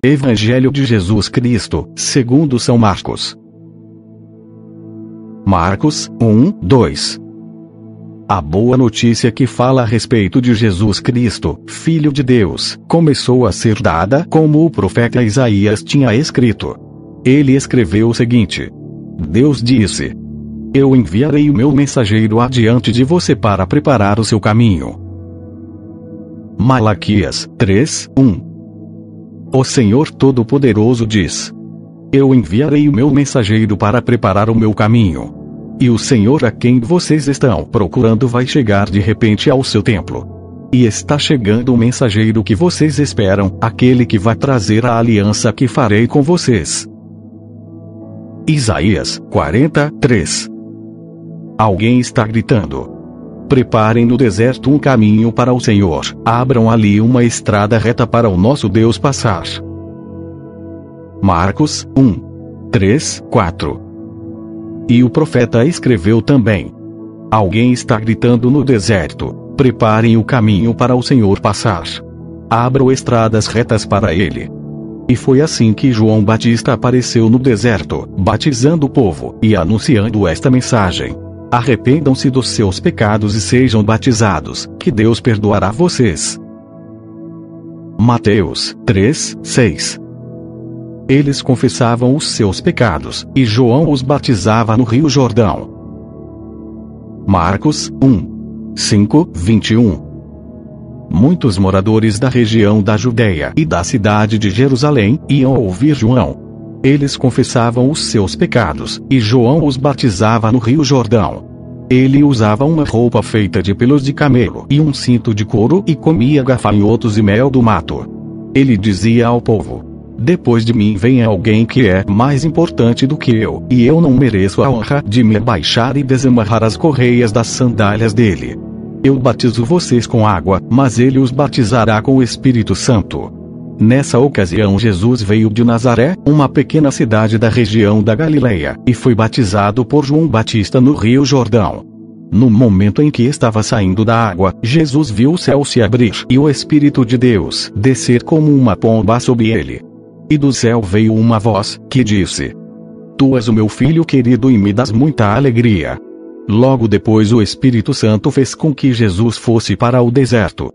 Evangelho de Jesus Cristo, segundo São Marcos. Marcos 1:2. A boa notícia que fala a respeito de Jesus Cristo, Filho de Deus, começou a ser dada como o profeta Isaías tinha escrito. Ele escreveu o seguinte: Deus disse: Eu enviarei o meu mensageiro adiante de você para preparar o seu caminho. Malaquias 3:1. O Senhor Todo-Poderoso diz: Eu enviarei o meu mensageiro para preparar o meu caminho. E o Senhor a quem vocês estão procurando vai chegar de repente ao seu templo. E está chegando o mensageiro que vocês esperam, aquele que vai trazer a aliança que farei com vocês. Isaías 43. Alguém está gritando: Preparem no deserto um caminho para o Senhor, abram ali uma estrada reta para o nosso Deus passar. Marcos 1:3-4. E o profeta escreveu também: Alguém está gritando no deserto: Preparem o caminho para o Senhor passar. Abram estradas retas para ele. E foi assim que João Batista apareceu no deserto, batizando o povo, e anunciando esta mensagem: Arrependam-se dos seus pecados e sejam batizados, que Deus perdoará vocês. Mateus 3:6. Eles confessavam os seus pecados, e João os batizava no Rio Jordão. Marcos 1:5-21. Muitos moradores da região da Judeia e da cidade de Jerusalém iam ouvir João. Eles confessavam os seus pecados, e João os batizava no Rio Jordão. Ele usava uma roupa feita de pelos de camelo e um cinto de couro e comia gafanhotos e mel do mato. Ele dizia ao povo: Depois de mim vem alguém que é mais importante do que eu, e eu não mereço a honra de me abaixar e desamarrar as correias das sandálias dele. Eu batizo vocês com água, mas ele os batizará com o Espírito Santo. Nessa ocasião Jesus veio de Nazaré, uma pequena cidade da região da Galileia, e foi batizado por João Batista no Rio Jordão. No momento em que estava saindo da água, Jesus viu o céu se abrir e o Espírito de Deus descer como uma pomba sobre ele. E do céu veio uma voz, que disse: Tu és o meu filho querido e me dás muita alegria. Logo depois o Espírito Santo fez com que Jesus fosse para o deserto.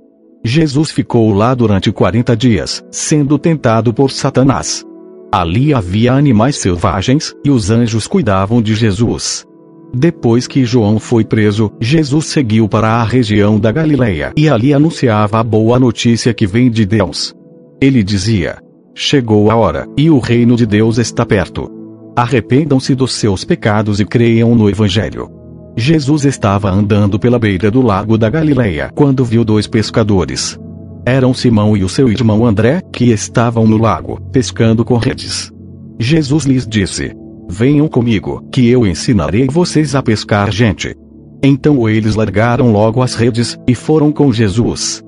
Jesus ficou lá durante 40 dias, sendo tentado por Satanás. Ali havia animais selvagens, e os anjos cuidavam de Jesus. Depois que João foi preso, Jesus seguiu para a região da Galileia e ali anunciava a boa notícia que vem de Deus. Ele dizia: Chegou a hora, e o reino de Deus está perto. Arrependam-se dos seus pecados e creiam no Evangelho. Jesus estava andando pela beira do lago da Galileia quando viu dois pescadores. Eram Simão e o seu irmão André, que estavam no lago, pescando com redes. Jesus lhes disse: Venham comigo, que eu ensinarei vocês a pescar gente. Então eles largaram logo as redes, e foram com Jesus.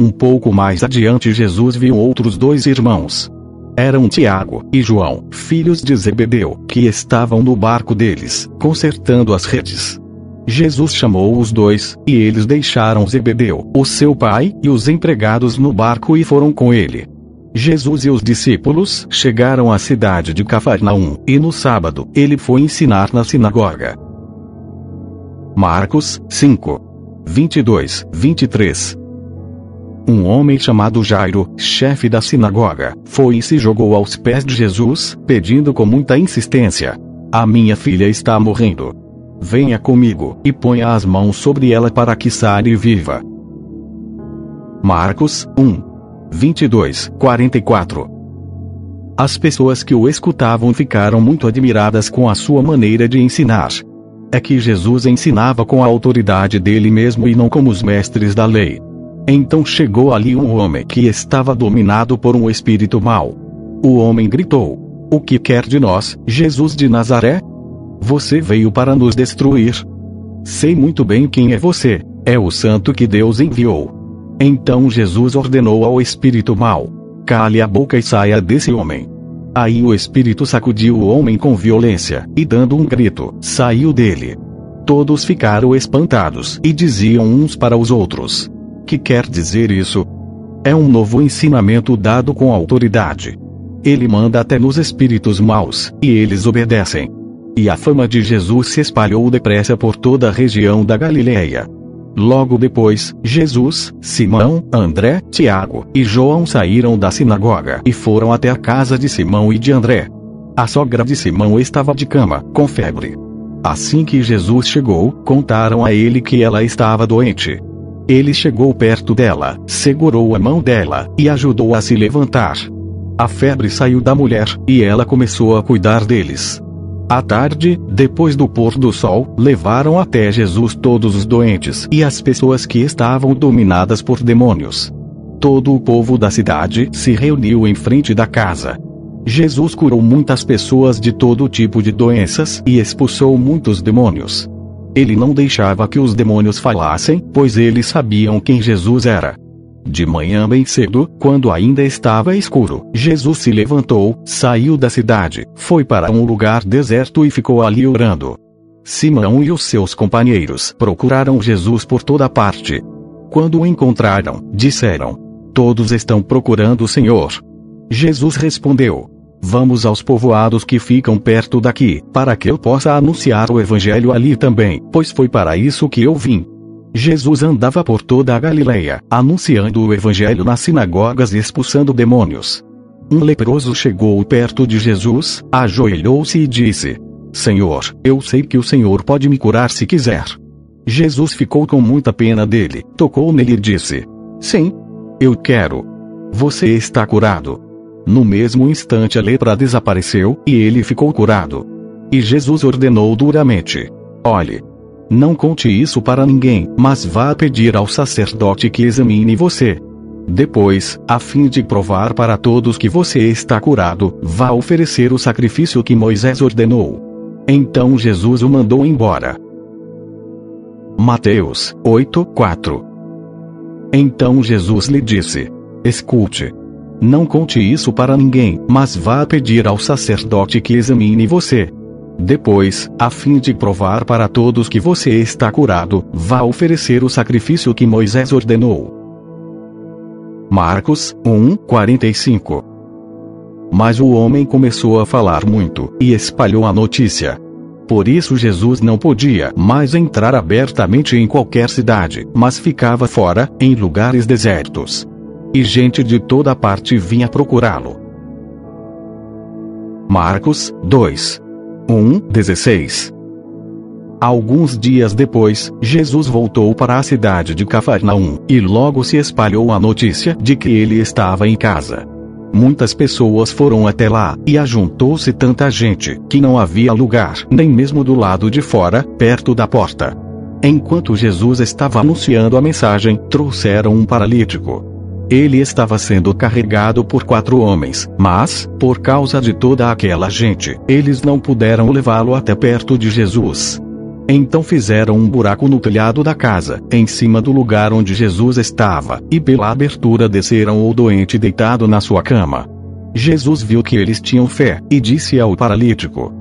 Um pouco mais adiante Jesus viu outros dois irmãos. Eram Tiago e João, filhos de Zebedeu, que estavam no barco deles, consertando as redes. Jesus chamou os dois, e eles deixaram Zebedeu, o seu pai, e os empregados no barco e foram com ele. Jesus e os discípulos chegaram à cidade de Cafarnaum, e no sábado, ele foi ensinar na sinagoga. Marcos 5. 22, 23. Um homem chamado Jairo, chefe da sinagoga, foi e se jogou aos pés de Jesus, pedindo com muita insistência: a minha filha está morrendo. Venha comigo, e ponha as mãos sobre ela para que sare e viva. Marcos 1, 22, 44. As pessoas que o escutavam ficaram muito admiradas com a sua maneira de ensinar. É que Jesus ensinava com a autoridade dele mesmo e não como os mestres da lei. Então chegou ali um homem que estava dominado por um espírito mau. O homem gritou: o que quer de nós, Jesus de Nazaré? Você veio para nos destruir. Sei muito bem quem é você, é o santo que Deus enviou. Então Jesus ordenou ao espírito mau: cale a boca e saia desse homem. Aí o espírito sacudiu o homem com violência, e dando um grito, saiu dele. Todos ficaram espantados, e diziam uns para os outros: que quer dizer isso? É um novo ensinamento dado com autoridade. Ele manda até nos espíritos maus, e eles obedecem. E a fama de Jesus se espalhou depressa por toda a região da Galileia. Logo depois, Jesus, Simão, André, Tiago e João saíram da sinagoga e foram até a casa de Simão e de André. A sogra de Simão estava de cama, com febre. Assim que Jesus chegou, contaram a ele que ela estava doente. Ele chegou perto dela, segurou a mão dela, e ajudou a se levantar. A febre saiu da mulher, e ela começou a cuidar deles. À tarde, depois do pôr do sol, levaram até Jesus todos os doentes e as pessoas que estavam dominadas por demônios. Todo o povo da cidade se reuniu em frente da casa. Jesus curou muitas pessoas de todo tipo de doenças e expulsou muitos demônios. Ele não deixava que os demônios falassem, pois eles sabiam quem Jesus era. De manhã bem cedo, quando ainda estava escuro, Jesus se levantou, saiu da cidade, foi para um lugar deserto e ficou ali orando. Simão e os seus companheiros procuraram Jesus por toda parte. Quando o encontraram, disseram: todos estão procurando o Senhor. Jesus respondeu: vamos aos povoados que ficam perto daqui, para que eu possa anunciar o evangelho ali também, pois foi para isso que eu vim. Jesus andava por toda a Galileia, anunciando o evangelho nas sinagogas e expulsando demônios. Um leproso chegou perto de Jesus, ajoelhou-se e disse: Senhor, eu sei que o Senhor pode me curar se quiser. Jesus ficou com muita pena dele, tocou nele e disse: sim, eu quero. Você está curado. No mesmo instante a lepra desapareceu, e ele ficou curado. E Jesus ordenou duramente: olhe, não conte isso para ninguém, mas vá pedir ao sacerdote que examine você. Depois, a fim de provar para todos que você está curado, vá oferecer o sacrifício que Moisés ordenou. Então Jesus o mandou embora. Mateus 8:4. Então Jesus lhe disse: escute. Não conte isso para ninguém, mas vá pedir ao sacerdote que examine você. Depois, a fim de provar para todos que você está curado, vá oferecer o sacrifício que Moisés ordenou. Marcos 1:45. Mas o homem começou a falar muito, e espalhou a notícia. Por isso Jesus não podia mais entrar abertamente em qualquer cidade, mas ficava fora, em lugares desertos. E gente de toda parte vinha procurá-lo. Marcos 2:1-16. Alguns dias depois, Jesus voltou para a cidade de Cafarnaum, e logo se espalhou a notícia de que ele estava em casa. Muitas pessoas foram até lá, e ajuntou-se tanta gente, que não havia lugar, nem mesmo do lado de fora, perto da porta. Enquanto Jesus estava anunciando a mensagem, trouxeram um paralítico. Ele estava sendo carregado por 4 homens, mas, por causa de toda aquela gente, eles não puderam levá-lo até perto de Jesus. Então fizeram um buraco no telhado da casa, em cima do lugar onde Jesus estava, e pela abertura desceram o doente deitado na sua cama. Jesus viu que eles tinham fé, e disse ao paralítico: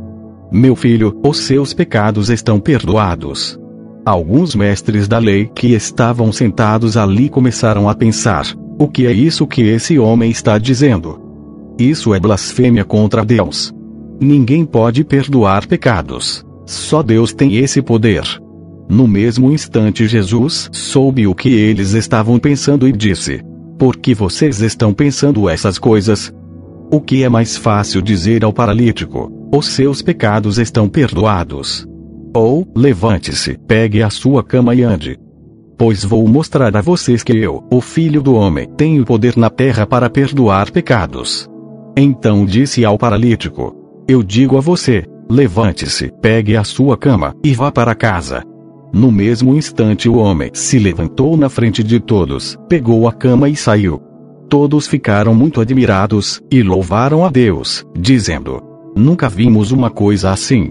meu filho, os seus pecados estão perdoados. Alguns mestres da lei que estavam sentados ali começaram a pensar: o que é isso que esse homem está dizendo? Isso é blasfêmia contra Deus. Ninguém pode perdoar pecados. Só Deus tem esse poder. No mesmo instante Jesus soube o que eles estavam pensando e disse: Por que vocês estão pensando essas coisas? O que é mais fácil dizer ao paralítico: os seus pecados estão perdoados? Ou, levante-se, pegue a sua cama e ande. Pois vou mostrar a vocês que eu, o Filho do Homem, tenho poder na terra para perdoar pecados. Então disse ao paralítico: Eu digo a você, levante-se, pegue a sua cama, e vá para casa. No mesmo instante o homem se levantou na frente de todos, pegou a cama e saiu. Todos ficaram muito admirados, e louvaram a Deus, dizendo: Nunca vimos uma coisa assim.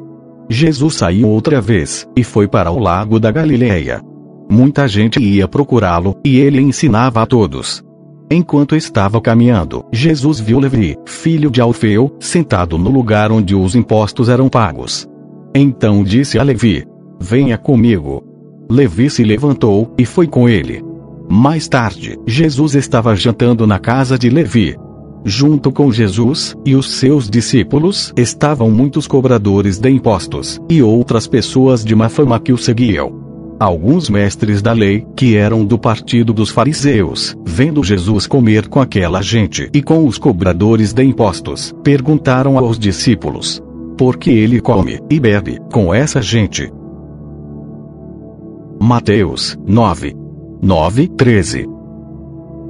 Jesus saiu outra vez, e foi para o lago da Galileia. Muita gente ia procurá-lo, e ele ensinava a todos. Enquanto estava caminhando, Jesus viu Levi, filho de Alfeu, sentado no lugar onde os impostos eram pagos. Então disse a Levi: Venha comigo. Levi se levantou, e foi com ele. Mais tarde, Jesus estava jantando na casa de Levi. Junto com Jesus e os seus discípulos estavam muitos cobradores de impostos, e outras pessoas de má fama que o seguiam. Alguns mestres da lei, que eram do partido dos fariseus, vendo Jesus comer com aquela gente e com os cobradores de impostos, perguntaram aos discípulos: Por que ele come e bebe com essa gente? Mateus 9:13.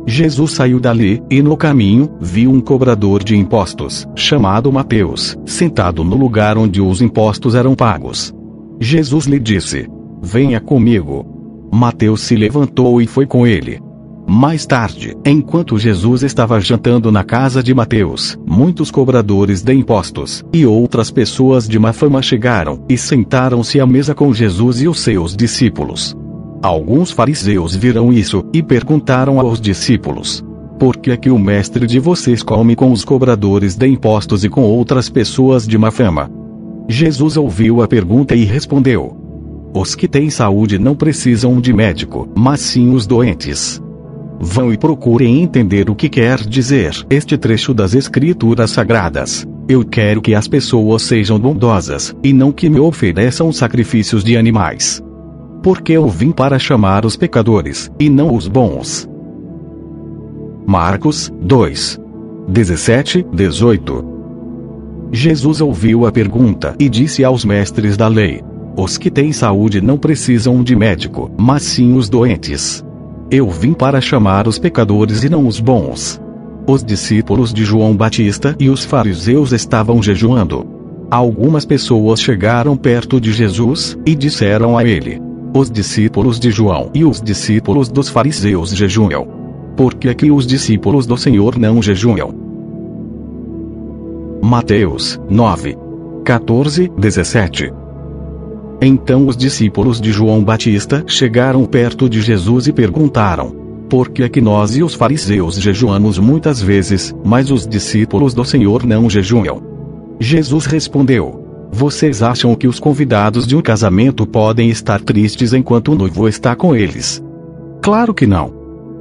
Jesus saiu dali, e no caminho, viu um cobrador de impostos, chamado Mateus, sentado no lugar onde os impostos eram pagos. Jesus lhe disse: Venha comigo. Mateus se levantou e foi com ele. Mais tarde, enquanto Jesus estava jantando na casa de Mateus, muitos cobradores de impostos e outras pessoas de má fama chegaram, e sentaram-se à mesa com Jesus e os seus discípulos. Alguns fariseus viram isso, e perguntaram aos discípulos: Por que é que o mestre de vocês come com os cobradores de impostos e com outras pessoas de má fama? Jesus ouviu a pergunta e respondeu: Os que têm saúde não precisam de médico, mas sim os doentes. Vão e procurem entender o que quer dizer este trecho das Escrituras Sagradas. Eu quero que as pessoas sejam bondosas, e não que me ofereçam sacrifícios de animais. Porque eu vim para chamar os pecadores, e não os bons. Marcos 2:17-18. Jesus ouviu a pergunta e disse aos mestres da lei: Os que têm saúde não precisam de médico, mas sim os doentes. Eu vim para chamar os pecadores e não os bons. Os discípulos de João Batista e os fariseus estavam jejuando. Algumas pessoas chegaram perto de Jesus, e disseram a ele: Os discípulos de João e os discípulos dos fariseus jejuam. Por que é que os discípulos do Senhor não jejuam? Mateus 9:14-17. Então os discípulos de João Batista chegaram perto de Jesus e perguntaram: Por que é que nós e os fariseus jejuamos muitas vezes, mas os discípulos do Senhor não jejuam? Jesus respondeu: Vocês acham que os convidados de um casamento podem estar tristes enquanto o noivo está com eles? Claro que não.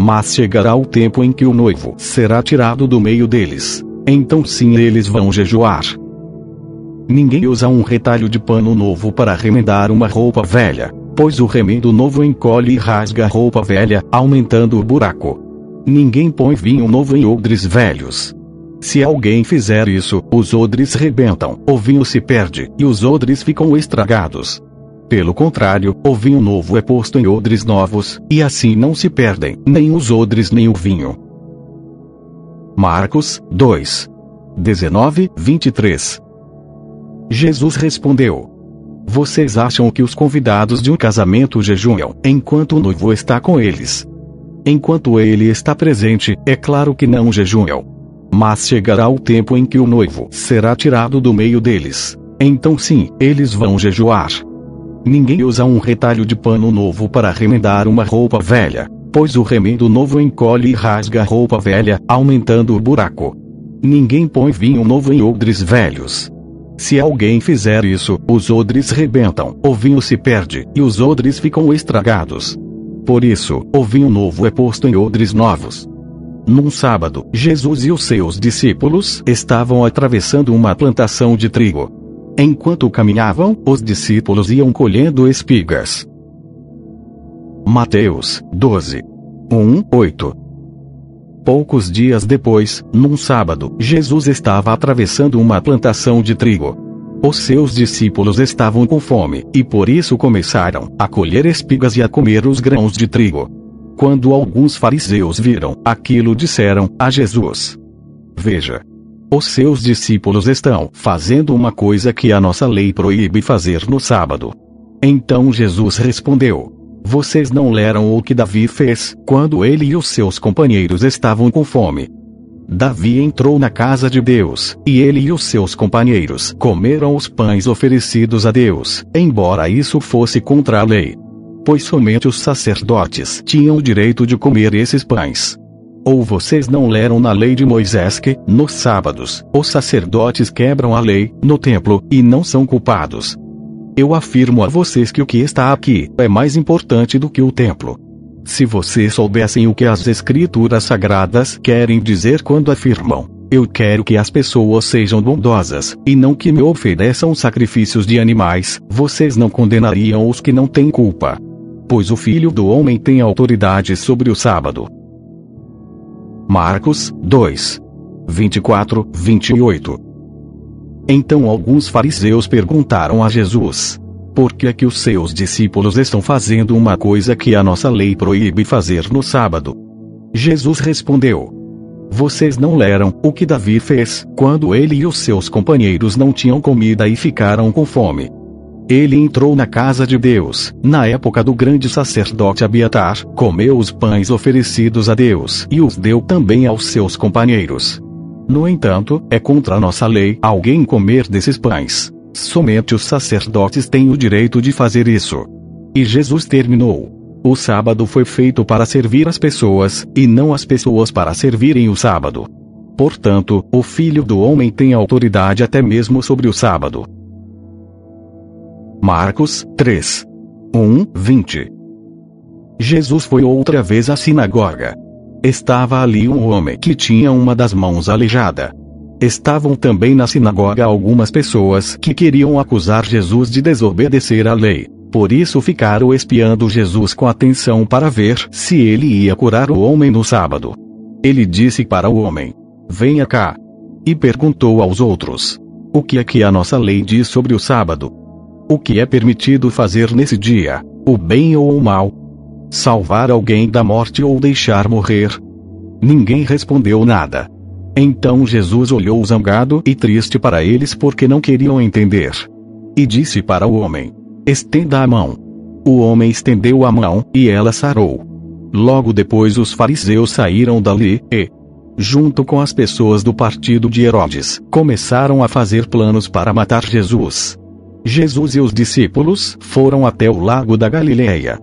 Mas chegará o tempo em que o noivo será tirado do meio deles. Então sim, eles vão jejuar. Ninguém usa um retalho de pano novo para remendar uma roupa velha, pois o remendo novo encolhe e rasga a roupa velha, aumentando o buraco. Ninguém põe vinho novo em odres velhos. Se alguém fizer isso, os odres rebentam, o vinho se perde, e os odres ficam estragados. Pelo contrário, o vinho novo é posto em odres novos, e assim não se perdem, nem os odres nem o vinho. Marcos 2:19-23. Jesus respondeu: Vocês acham que os convidados de um casamento jejuam enquanto o noivo está com eles? Enquanto ele está presente, é claro que não jejuam. Mas chegará o tempo em que o noivo será tirado do meio deles. Então sim, eles vão jejuar. Ninguém usa um retalho de pano novo para remendar uma roupa velha, pois o remendo novo encolhe e rasga a roupa velha, aumentando o buraco. Ninguém põe vinho novo em odres velhos. Se alguém fizer isso, os odres rebentam, o vinho se perde, e os odres ficam estragados. Por isso, o vinho novo é posto em odres novos. Num sábado, Jesus e os seus discípulos estavam atravessando uma plantação de trigo. Enquanto caminhavam, os discípulos iam colhendo espigas. Mateus 12. 1-8. Poucos dias depois, num sábado, Jesus estava atravessando uma plantação de trigo. Os seus discípulos estavam com fome, e por isso começaram a colher espigas e a comer os grãos de trigo. Quando alguns fariseus viram aquilo, disseram a Jesus: Veja, os seus discípulos estão fazendo uma coisa que a nossa lei proíbe fazer no sábado. Então Jesus respondeu: Vocês não leram o que Davi fez, quando ele e os seus companheiros estavam com fome? Davi entrou na casa de Deus, e ele e os seus companheiros comeram os pães oferecidos a Deus, embora isso fosse contra a lei. Pois somente os sacerdotes tinham o direito de comer esses pães. Ou vocês não leram na lei de Moisés que, nos sábados, os sacerdotes quebram a lei, no templo, e não são culpados? Eu afirmo a vocês que o que está aqui é mais importante do que o templo. Se vocês soubessem o que as Escrituras Sagradas querem dizer quando afirmam: Eu quero que as pessoas sejam bondosas, e não que me ofereçam sacrifícios de animais, vocês não condenariam os que não têm culpa. Pois o Filho do Homem tem autoridade sobre o sábado. Marcos 2. 24-28. Então alguns fariseus perguntaram a Jesus: Por que é que os seus discípulos estão fazendo uma coisa que a nossa lei proíbe fazer no sábado? Jesus respondeu: Vocês não leram o que Davi fez, quando ele e os seus companheiros não tinham comida e ficaram com fome? Ele entrou na casa de Deus, na época do grande sacerdote Abiatar, comeu os pães oferecidos a Deus e os deu também aos seus companheiros. No entanto, é contra a nossa lei alguém comer desses pães. Somente os sacerdotes têm o direito de fazer isso. E Jesus terminou: O sábado foi feito para servir as pessoas, e não as pessoas para servirem o sábado. Portanto, o Filho do Homem tem autoridade até mesmo sobre o sábado. Marcos 3. 1-20. Jesus foi outra vez à sinagoga. Estava ali um homem que tinha uma das mãos aleijada. Estavam também na sinagoga algumas pessoas que queriam acusar Jesus de desobedecer à lei. Por isso ficaram espiando Jesus com atenção para ver se ele ia curar o homem no sábado. Ele disse para o homem: Venha cá. E perguntou aos outros: O que é que a nossa lei diz sobre o sábado? O que é permitido fazer nesse dia, o bem ou o mal? Salvar alguém da morte ou deixar morrer? Ninguém respondeu nada. Então Jesus olhou zangado e triste para eles porque não queriam entender. E disse para o homem: Estenda a mão. O homem estendeu a mão, e ela sarou. Logo depois os fariseus saíram dali, e, junto com as pessoas do partido de Herodes, começaram a fazer planos para matar Jesus. Jesus e os discípulos foram até o lago da Galileia.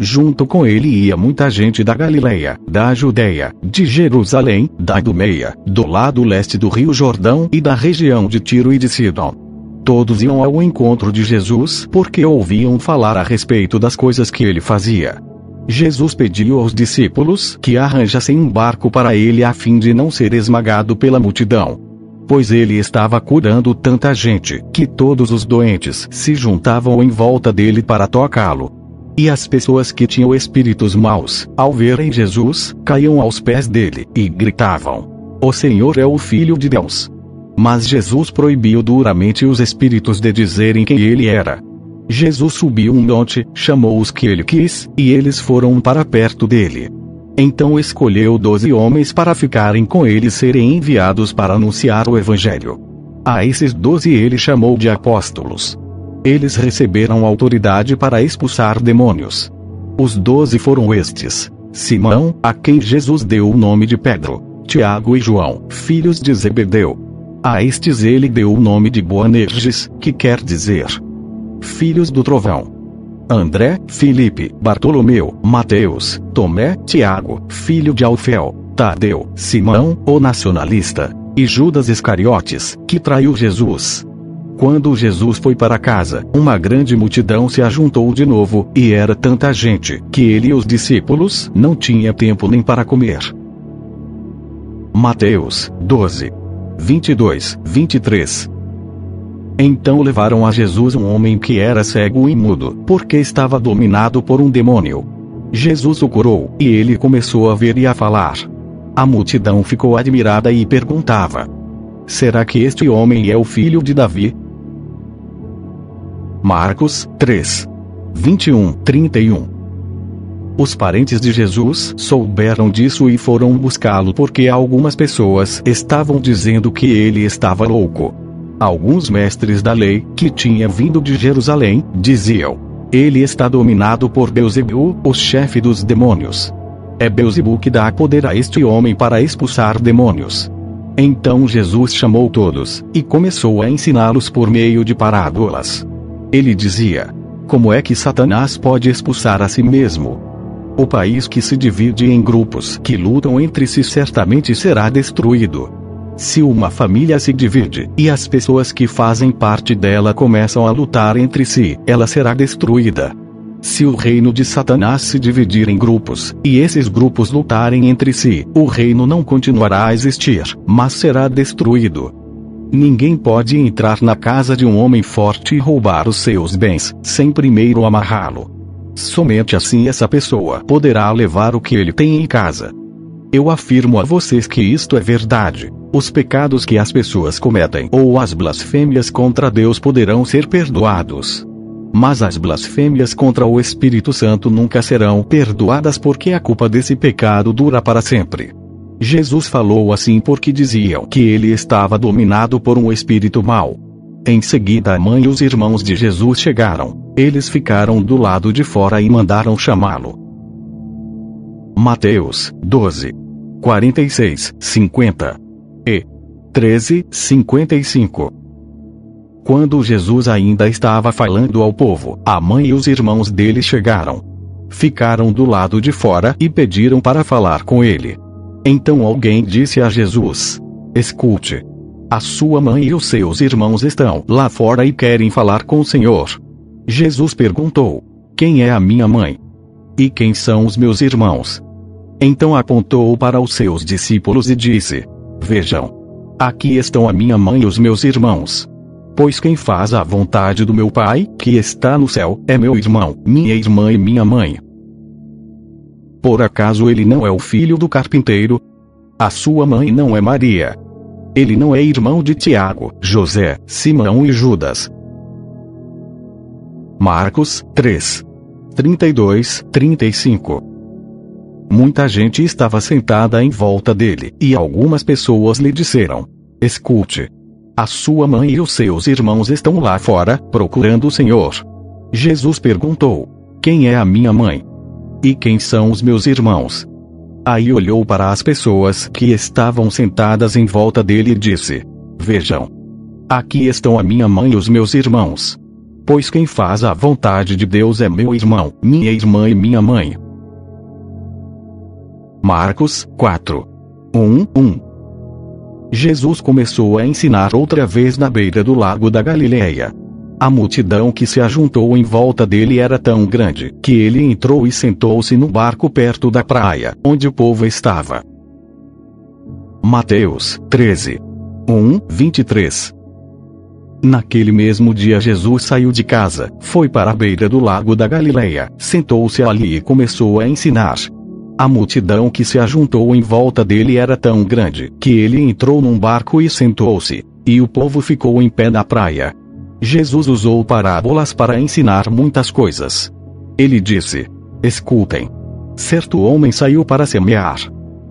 Junto com ele ia muita gente da Galileia, da Judeia, de Jerusalém, da Idumeia, do lado leste do rio Jordão e da região de Tiro e de Sidom. Todos iam ao encontro de Jesus porque ouviam falar a respeito das coisas que ele fazia. Jesus pediu aos discípulos que arranjassem um barco para ele a fim de não ser esmagado pela multidão. Pois ele estava curando tanta gente que todos os doentes se juntavam em volta dele para tocá-lo. E as pessoas que tinham espíritos maus, ao verem Jesus, caíam aos pés dele e gritavam: O Senhor é o Filho de Deus. Mas Jesus proibiu duramente os espíritos de dizerem quem ele era. Jesus subiu um monte, chamou os que ele quis, e eles foram para perto dele. Então escolheu 12 homens para ficarem com ele e serem enviados para anunciar o Evangelho. A esses 12 ele chamou de apóstolos. Eles receberam autoridade para expulsar demônios. Os 12 foram estes: Simão, a quem Jesus deu o nome de Pedro; Tiago e João, filhos de Zebedeu. A estes ele deu o nome de Boanerges, que quer dizer filhos do trovão. André, Filipe, Bartolomeu, Mateus, Tomé, Tiago, filho de Alfeu, Tadeu, Simão, o nacionalista, e Judas Iscariotes, que traiu Jesus. Quando Jesus foi para casa, uma grande multidão se ajuntou de novo, e era tanta gente, que ele e os discípulos não tinham tempo nem para comer. Mateus 12. 22-23. Então levaram a Jesus um homem que era cego e mudo, porque estava dominado por um demônio. Jesus o curou, e ele começou a ver e a falar. A multidão ficou admirada e perguntava: será que este homem é o filho de Davi? Marcos 3, 21-31. Os parentes de Jesus souberam disso e foram buscá-lo porque algumas pessoas estavam dizendo que ele estava louco. Alguns mestres da lei, que tinham vindo de Jerusalém, diziam: ele está dominado por Beelzebul, o chefe dos demônios. É Beelzebul que dá poder a este homem para expulsar demônios. Então Jesus chamou todos, e começou a ensiná-los por meio de parábolas. Ele dizia: como é que Satanás pode expulsar a si mesmo? O país que se divide em grupos que lutam entre si certamente será destruído. Se uma família se divide, e as pessoas que fazem parte dela começam a lutar entre si, ela será destruída. Se o reino de Satanás se dividir em grupos, e esses grupos lutarem entre si, o reino não continuará a existir, mas será destruído. Ninguém pode entrar na casa de um homem forte e roubar os seus bens, sem primeiro amarrá-lo. Somente assim essa pessoa poderá levar o que ele tem em casa. Eu afirmo a vocês que isto é verdade. Os pecados que as pessoas cometem ou as blasfêmias contra Deus poderão ser perdoados. Mas as blasfêmias contra o Espírito Santo nunca serão perdoadas porque a culpa desse pecado dura para sempre. Jesus falou assim porque diziam que ele estava dominado por um espírito mau. Em seguida a mãe e os irmãos de Jesus chegaram. Eles ficaram do lado de fora e mandaram chamá-lo. Mateus 12, 46, 50 e 13, 55. Quando Jesus ainda estava falando ao povo, a mãe e os irmãos dele chegaram. Ficaram do lado de fora e pediram para falar com ele. Então alguém disse a Jesus: escute. A sua mãe e os seus irmãos estão lá fora e querem falar com o Senhor. Jesus perguntou: quem é a minha mãe? E quem são os meus irmãos? Então apontou para os seus discípulos e disse: vejam. Aqui estão a minha mãe e os meus irmãos. Pois quem faz a vontade do meu Pai, que está no céu, é meu irmão, minha irmã e minha mãe. Por acaso ele não é o filho do carpinteiro? A sua mãe não é Maria? Ele não é irmão de Tiago, José, Simão e Judas? Marcos 3, 32-35. Muita gente estava sentada em volta dele, e algumas pessoas lhe disseram: escute. A sua mãe e os seus irmãos estão lá fora, procurando o Senhor. Jesus perguntou: quem é a minha mãe? E quem são os meus irmãos? Aí olhou para as pessoas que estavam sentadas em volta dele e disse: vejam. Aqui estão a minha mãe e os meus irmãos. Pois quem faz a vontade de Deus é meu irmão, minha irmã e minha mãe. Marcos 4, 1. Jesus começou a ensinar outra vez na beira do lago da Galileia. A multidão que se ajuntou em volta dele era tão grande, que ele entrou e sentou-se no barco perto da praia, onde o povo estava. Mateus 13, 23. Naquele mesmo dia Jesus saiu de casa, foi para a beira do lago da Galileia, sentou-se ali e começou a ensinar. A multidão que se ajuntou em volta dele era tão grande, que ele entrou num barco e sentou-se, e o povo ficou em pé na praia. Jesus usou parábolas para ensinar muitas coisas. Ele disse: escutem. Certo homem saiu para semear.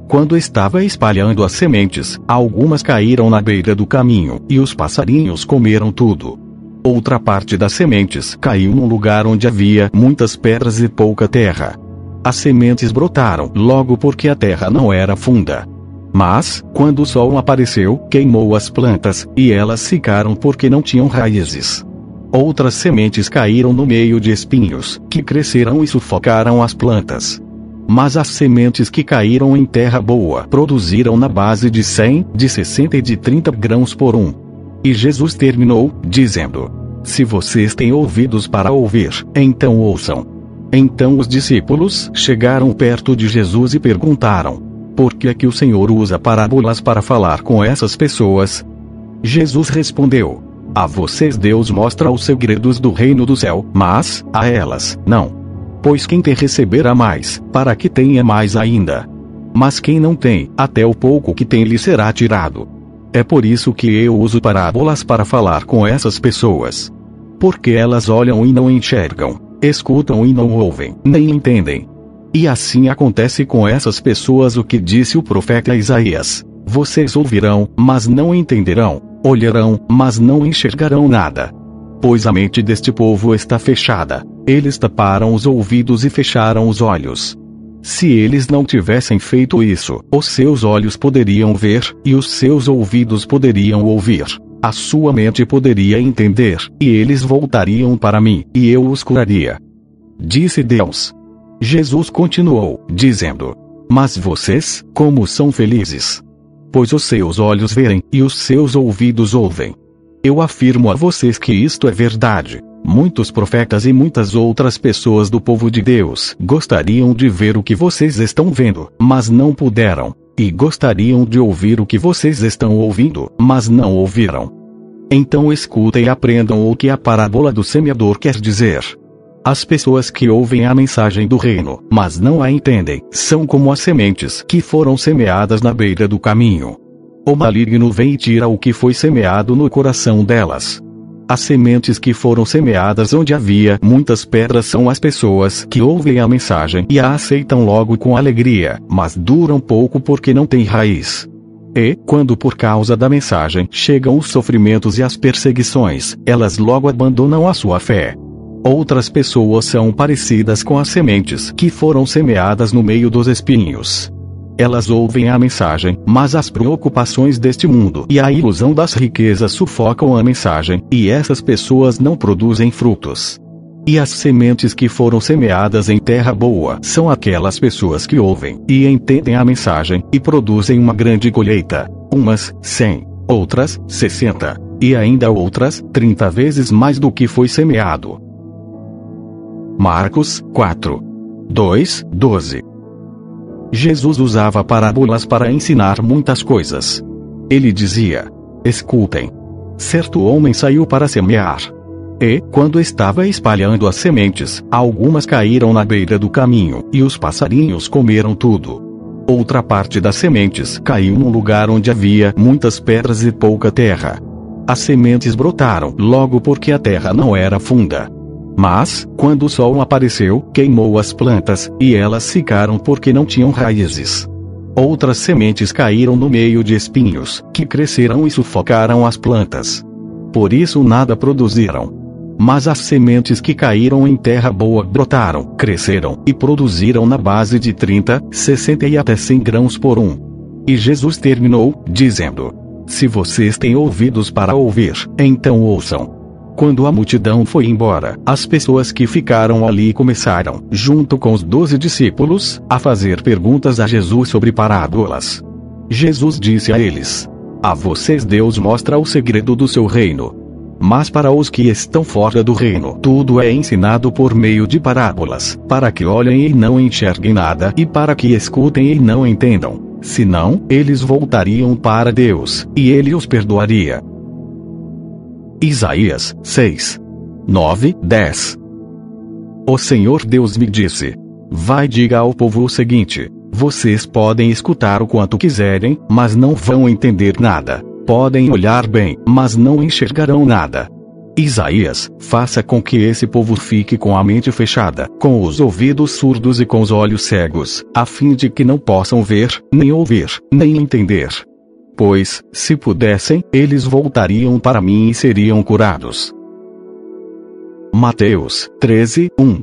Quando estava espalhando as sementes, algumas caíram na beira do caminho, e os passarinhos comeram tudo. Outra parte das sementes caiu num lugar onde havia muitas pedras e pouca terra. As sementes brotaram logo porque a terra não era funda. Mas, quando o sol apareceu, queimou as plantas, e elas ficaram porque não tinham raízes. Outras sementes caíram no meio de espinhos, que cresceram e sufocaram as plantas. Mas as sementes que caíram em terra boa produziram na base de 100, de 60 e de 30 grãos por um. E Jesus terminou, dizendo: se vocês têm ouvidos para ouvir, então ouçam. Então os discípulos chegaram perto de Jesus e perguntaram: por que é que o Senhor usa parábolas para falar com essas pessoas? Jesus respondeu: a vocês Deus mostra os segredos do reino do céu, mas, a elas, não. Pois quem tem receberá mais, para que tenha mais ainda. Mas quem não tem, até o pouco que tem lhe será tirado. É por isso que eu uso parábolas para falar com essas pessoas. Porque elas olham e não enxergam, escutam e não ouvem, nem entendem. E assim acontece com essas pessoas o que disse o profeta Isaías: vocês ouvirão, mas não entenderão, olharão, mas não enxergarão nada. Pois a mente deste povo está fechada, eles taparam os ouvidos e fecharam os olhos. Se eles não tivessem feito isso, os seus olhos poderiam ver, e os seus ouvidos poderiam ouvir. A sua mente poderia entender, e eles voltariam para mim, e eu os curaria. Disse Deus. Jesus continuou, dizendo: mas vocês, como são felizes? Pois os seus olhos veem, e os seus ouvidos ouvem. Eu afirmo a vocês que isto é verdade. Muitos profetas e muitas outras pessoas do povo de Deus gostariam de ver o que vocês estão vendo, mas não puderam. E gostariam de ouvir o que vocês estão ouvindo, mas não ouviram. Então escutem e aprendam o que a parábola do semeador quer dizer. As pessoas que ouvem a mensagem do reino, mas não a entendem, são como as sementes que foram semeadas na beira do caminho. O maligno vem e tira o que foi semeado no coração delas. As sementes que foram semeadas onde havia muitas pedras são as pessoas que ouvem a mensagem e a aceitam logo com alegria, mas duram pouco porque não têm raiz. E, quando por causa da mensagem chegam os sofrimentos e as perseguições, elas logo abandonam a sua fé. Outras pessoas são parecidas com as sementes que foram semeadas no meio dos espinhos. Elas ouvem a mensagem, mas as preocupações deste mundo e a ilusão das riquezas sufocam a mensagem, e essas pessoas não produzem frutos. E as sementes que foram semeadas em terra boa são aquelas pessoas que ouvem e entendem a mensagem, e produzem uma grande colheita, umas 100, outras 60, e ainda outras 30 vezes mais do que foi semeado. Marcos 4. 2, 12. Jesus usava parábolas para ensinar muitas coisas. Ele dizia: escutem. Certo homem saiu para semear. E, quando estava espalhando as sementes, algumas caíram na beira do caminho, e os passarinhos comeram tudo. Outra parte das sementes caiu num lugar onde havia muitas pedras e pouca terra. As sementes brotaram logo porque a terra não era funda. Mas, quando o sol apareceu, queimou as plantas, e elas ficaram porque não tinham raízes. Outras sementes caíram no meio de espinhos, que cresceram e sufocaram as plantas. Por isso nada produziram. Mas as sementes que caíram em terra boa brotaram, cresceram, e produziram na base de 30, 60 e até 100 grãos por um. E Jesus terminou, dizendo: se vocês têm ouvidos para ouvir, então ouçam. Quando a multidão foi embora, as pessoas que ficaram ali começaram, junto com os 12 discípulos, a fazer perguntas a Jesus sobre parábolas. Jesus disse a eles: a vocês Deus mostra o segredo do seu reino. Mas para os que estão fora do reino, tudo é ensinado por meio de parábolas, para que olhem e não enxerguem nada, e para que escutem e não entendam. Senão, eles voltariam para Deus, e Ele os perdoaria. Isaías 6. 9, 10. O Senhor Deus me disse: vai, diga ao povo o seguinte: vocês podem escutar o quanto quiserem, mas não vão entender nada. Podem olhar bem, mas não enxergarão nada. Isaías, faça com que esse povo fique com a mente fechada, com os ouvidos surdos e com os olhos cegos, a fim de que não possam ver, nem ouvir, nem entender. Pois, se pudessem, eles voltariam para mim e seriam curados. Mateus 13, 1.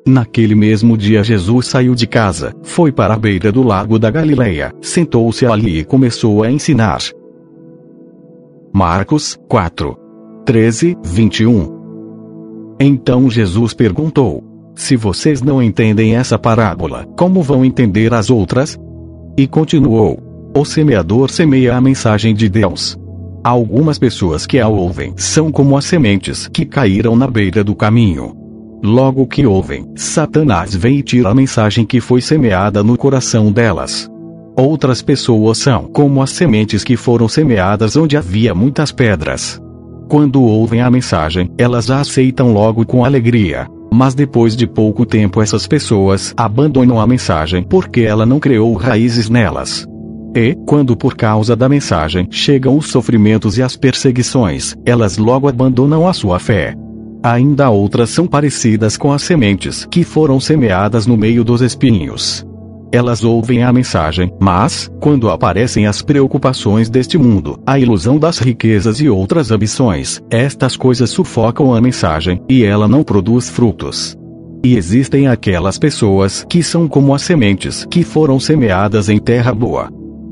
Naquele mesmo dia Jesus saiu de casa, foi para a beira do lago da Galileia, sentou-se ali e começou a ensinar. Marcos 4. 13, 21. Então Jesus perguntou: se vocês não entendem essa parábola, como vão entender as outras? E continuou: o semeador semeia a mensagem de Deus. Algumas pessoas que a ouvem são como as sementes que caíram na beira do caminho. Logo que ouvem, Satanás vem e tira a mensagem que foi semeada no coração delas. Outras pessoas são como as sementes que foram semeadas onde havia muitas pedras. Quando ouvem a mensagem, elas a aceitam logo com alegria. Mas depois de pouco tempo essas pessoas abandonam a mensagem porque ela não criou raízes nelas. E, quando por causa da mensagem chegam os sofrimentos e as perseguições, elas logo abandonam a sua fé. Ainda outras são parecidas com as sementes que foram semeadas no meio dos espinhos. Elas ouvem a mensagem, mas, quando aparecem as preocupações deste mundo, a ilusão das riquezas e outras ambições, estas coisas sufocam a mensagem, e ela não produz frutos. E existem aquelas pessoas que são como as sementes que foram semeadas em terra boa.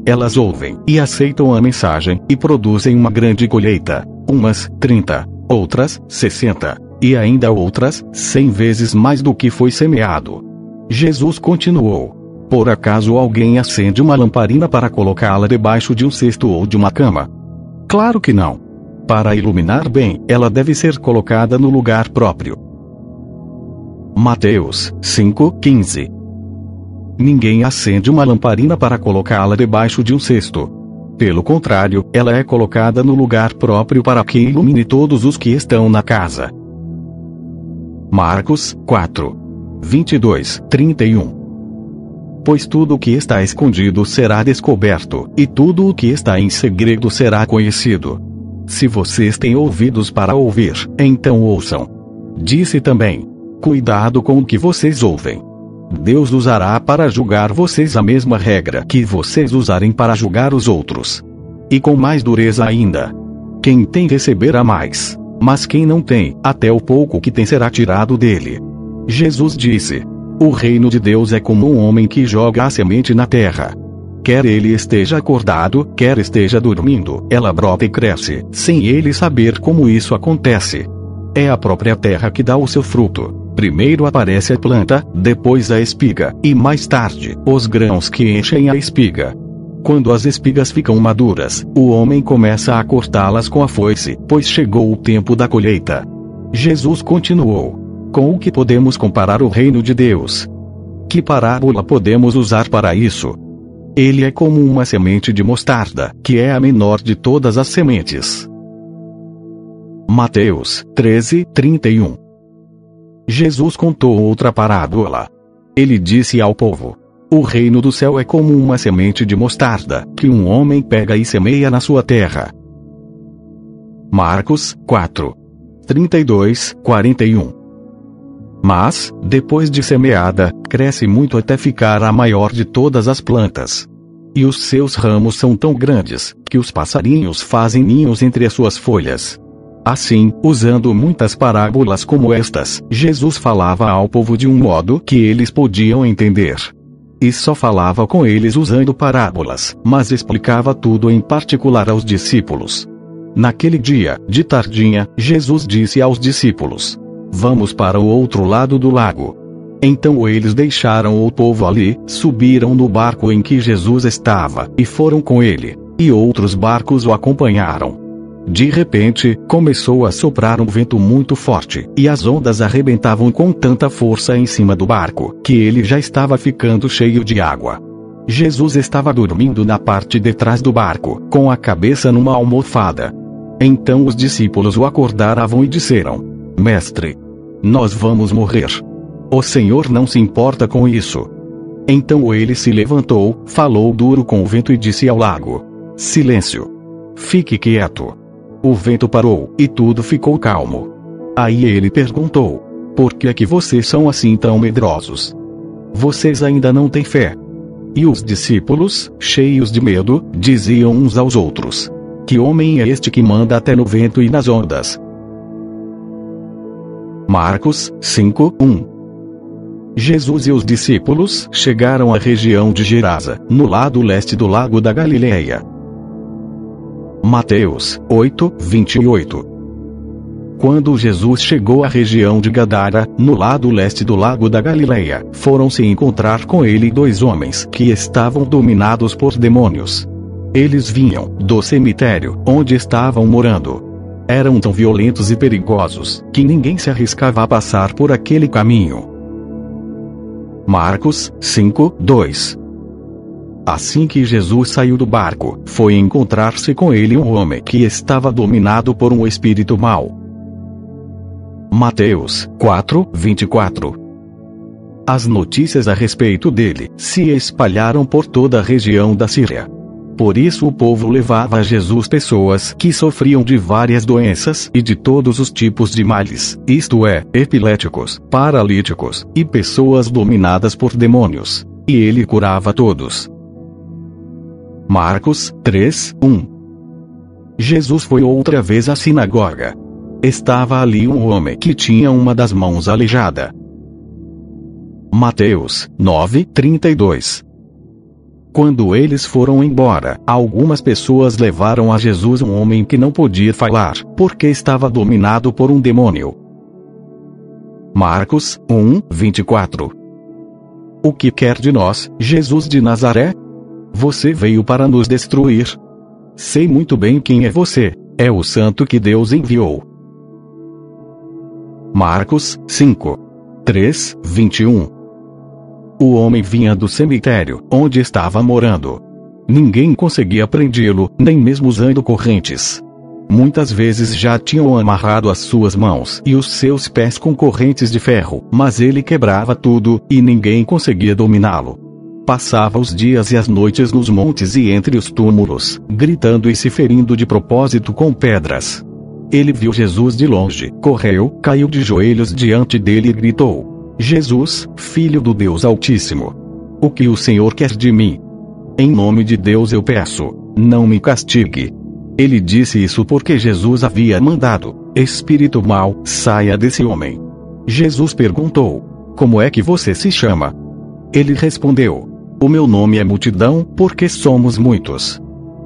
Elas ouvem e aceitam a mensagem, e produzem uma grande colheita, umas 30, outras 60, e ainda outras 100 vezes mais do que foi semeado. Jesus continuou: por acaso alguém acende uma lamparina para colocá-la debaixo de um cesto ou de uma cama? Claro que não. Para iluminar bem, ela deve ser colocada no lugar próprio. Mateus 5:15. Ninguém acende uma lamparina para colocá-la debaixo de um cesto. Pelo contrário, ela é colocada no lugar próprio para que ilumine todos os que estão na casa. Marcos 4:22-31. Pois tudo o que está escondido será descoberto, e tudo o que está em segredo será conhecido. Se vocês têm ouvidos para ouvir, então ouçam. Disse também: cuidado com o que vocês ouvem. Deus usará para julgar vocês a mesma regra que vocês usarem para julgar os outros. E com mais dureza ainda. Quem tem receberá mais, mas quem não tem, até o pouco que tem será tirado dele. Jesus disse: o reino de Deus é como um homem que joga a semente na terra. Quer ele esteja acordado, quer esteja dormindo, ela brota e cresce, sem ele saber como isso acontece. É a própria terra que dá o seu fruto. Primeiro aparece a planta, depois a espiga, e mais tarde, os grãos que enchem a espiga. Quando as espigas ficam maduras, o homem começa a cortá-las com a foice, pois chegou o tempo da colheita. Jesus continuou: com o que podemos comparar o reino de Deus? Que parábola podemos usar para isso? Ele é como uma semente de mostarda, que é a menor de todas as sementes. Mateus 13:31. Jesus contou outra parábola. Ele disse ao povo: o reino do céu é como uma semente de mostarda, que um homem pega e semeia na sua terra. Marcos 4:32-41. Mas, depois de semeada, cresce muito até ficar a maior de todas as plantas. E os seus ramos são tão grandes, que os passarinhos fazem ninhos entre as suas folhas. Assim, usando muitas parábolas como estas, Jesus falava ao povo de um modo que eles podiam entender. E só falava com eles usando parábolas, mas explicava tudo em particular aos discípulos. Naquele dia, de tardinha, Jesus disse aos discípulos: vamos para o outro lado do lago. Então eles deixaram o povo ali, subiram no barco em que Jesus estava, e foram com ele, e outros barcos o acompanharam. De repente, começou a soprar um vento muito forte, e as ondas arrebentavam com tanta força em cima do barco, que ele já estava ficando cheio de água. Jesus estava dormindo na parte de trás do barco, com a cabeça numa almofada. Então os discípulos o acordaram e disseram: Mestre, nós vamos morrer. O Senhor não se importa com isso. Então ele se levantou, falou duro com o vento e disse ao lago: Silêncio! Fique quieto. O vento parou, e tudo ficou calmo. Aí ele perguntou: por que é que vocês são assim tão medrosos? Vocês ainda não têm fé? E os discípulos, cheios de medo, diziam uns aos outros: que homem é este que manda até no vento e nas ondas? Marcos 5:1. Jesus e os discípulos chegaram à região de Gerasa, no lado leste do lago da Galileia. Mateus 8:28. Quando Jesus chegou à região de Gadara, no lado leste do lago da Galileia, foram se encontrar com ele 2 homens que estavam dominados por demônios. Eles vinham do cemitério, onde estavam morando. Eram tão violentos e perigosos, que ninguém se arriscava a passar por aquele caminho. Marcos 5:2. Assim que Jesus saiu do barco, foi encontrar-se com ele um homem que estava dominado por um espírito mau. Mateus 4:24. As notícias a respeito dele se espalharam por toda a região da Síria. Por isso o povo levava a Jesus pessoas que sofriam de várias doenças e de todos os tipos de males, isto é, epiléticos, paralíticos, e pessoas dominadas por demônios. E ele curava todos. Marcos 3:1. Jesus foi outra vez à sinagoga. Estava ali um homem que tinha uma das mãos aleijada. Mateus 9:32. Quando eles foram embora, algumas pessoas levaram a Jesus um homem que não podia falar, porque estava dominado por um demônio. Marcos 1:24. O que quer de nós, Jesus de Nazaré? Você veio para nos destruir. Sei muito bem quem é você, é o santo que Deus enviou. Marcos 5:3-21. O homem vinha do cemitério, onde estava morando. Ninguém conseguia prendê-lo, nem mesmo usando correntes. Muitas vezes já tinham amarrado as suas mãos e os seus pés com correntes de ferro, mas ele quebrava tudo, e ninguém conseguia dominá-lo. Passava os dias e as noites nos montes e entre os túmulos, gritando e se ferindo de propósito com pedras. Ele viu Jesus de longe, correu, caiu de joelhos diante dele e gritou: Jesus, Filho do Deus Altíssimo, o que o Senhor quer de mim? Em nome de Deus eu peço, não me castigue. Ele disse isso porque Jesus havia mandado: espírito mau, saia desse homem. Jesus perguntou: como é que você se chama? Ele respondeu: o meu nome é Multidão, porque somos muitos.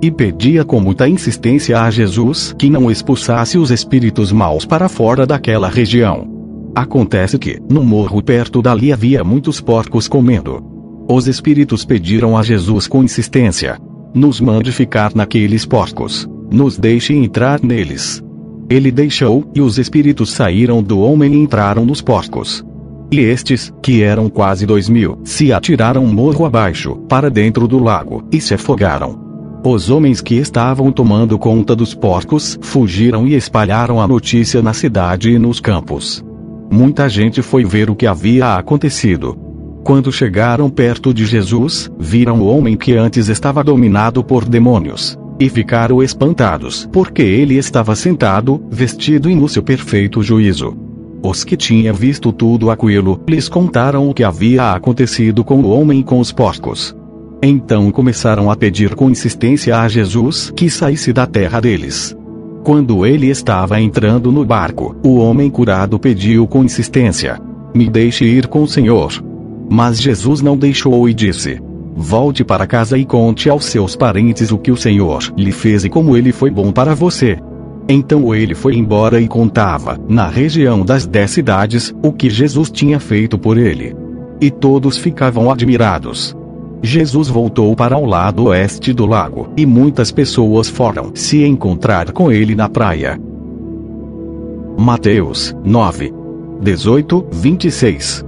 E pedia com muita insistência a Jesus que não expulsasse os espíritos maus para fora daquela região. Acontece que, no morro perto dali havia muitos porcos comendo. Os espíritos pediram a Jesus com insistência: nos mande ficar naqueles porcos. Nos deixe entrar neles. Ele deixou, e os espíritos saíram do homem e entraram nos porcos. E estes, que eram quase 2000, se atiraram morro abaixo, para dentro do lago, e se afogaram. Os homens que estavam tomando conta dos porcos fugiram e espalharam a notícia na cidade e nos campos. Muita gente foi ver o que havia acontecido. Quando chegaram perto de Jesus, viram o homem que antes estava dominado por demônios. E ficaram espantados, porque ele estava sentado, vestido e no seu perfeito juízo. Os que tinham visto tudo aquilo, lhes contaram o que havia acontecido com o homem e com os porcos. Então começaram a pedir com insistência a Jesus que saísse da terra deles. Quando ele estava entrando no barco, o homem curado pediu com insistência: me deixe ir com o Senhor. Mas Jesus não deixou e disse: volte para casa e conte aos seus parentes o que o Senhor lhe fez e como ele foi bom para você. Então ele foi embora e contava, na região das 10 cidades, o que Jesus tinha feito por ele. E todos ficavam admirados. Jesus voltou para o lado oeste do lago, e muitas pessoas foram se encontrar com ele na praia. Mateus 9:18-26.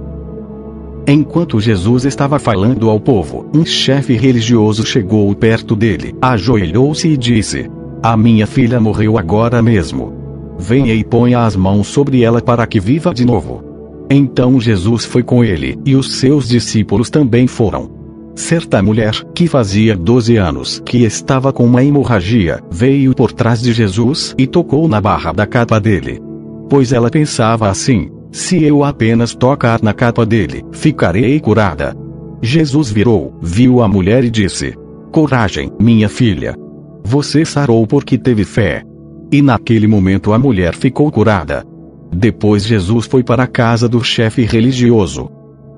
Enquanto Jesus estava falando ao povo, um chefe religioso chegou perto dele, ajoelhou-se e disse: a minha filha morreu agora mesmo. Venha e ponha as mãos sobre ela para que viva de novo. Então Jesus foi com ele, e os seus discípulos também foram. Certa mulher, que fazia 12 anos que estava com uma hemorragia, veio por trás de Jesus e tocou na barra da capa dele. Pois ela pensava assim: se eu apenas tocar na capa dele, ficarei curada. Jesus virou, viu a mulher e disse: coragem, minha filha. Você sarou porque teve fé. E naquele momento a mulher ficou curada. Depois Jesus foi para a casa do chefe religioso.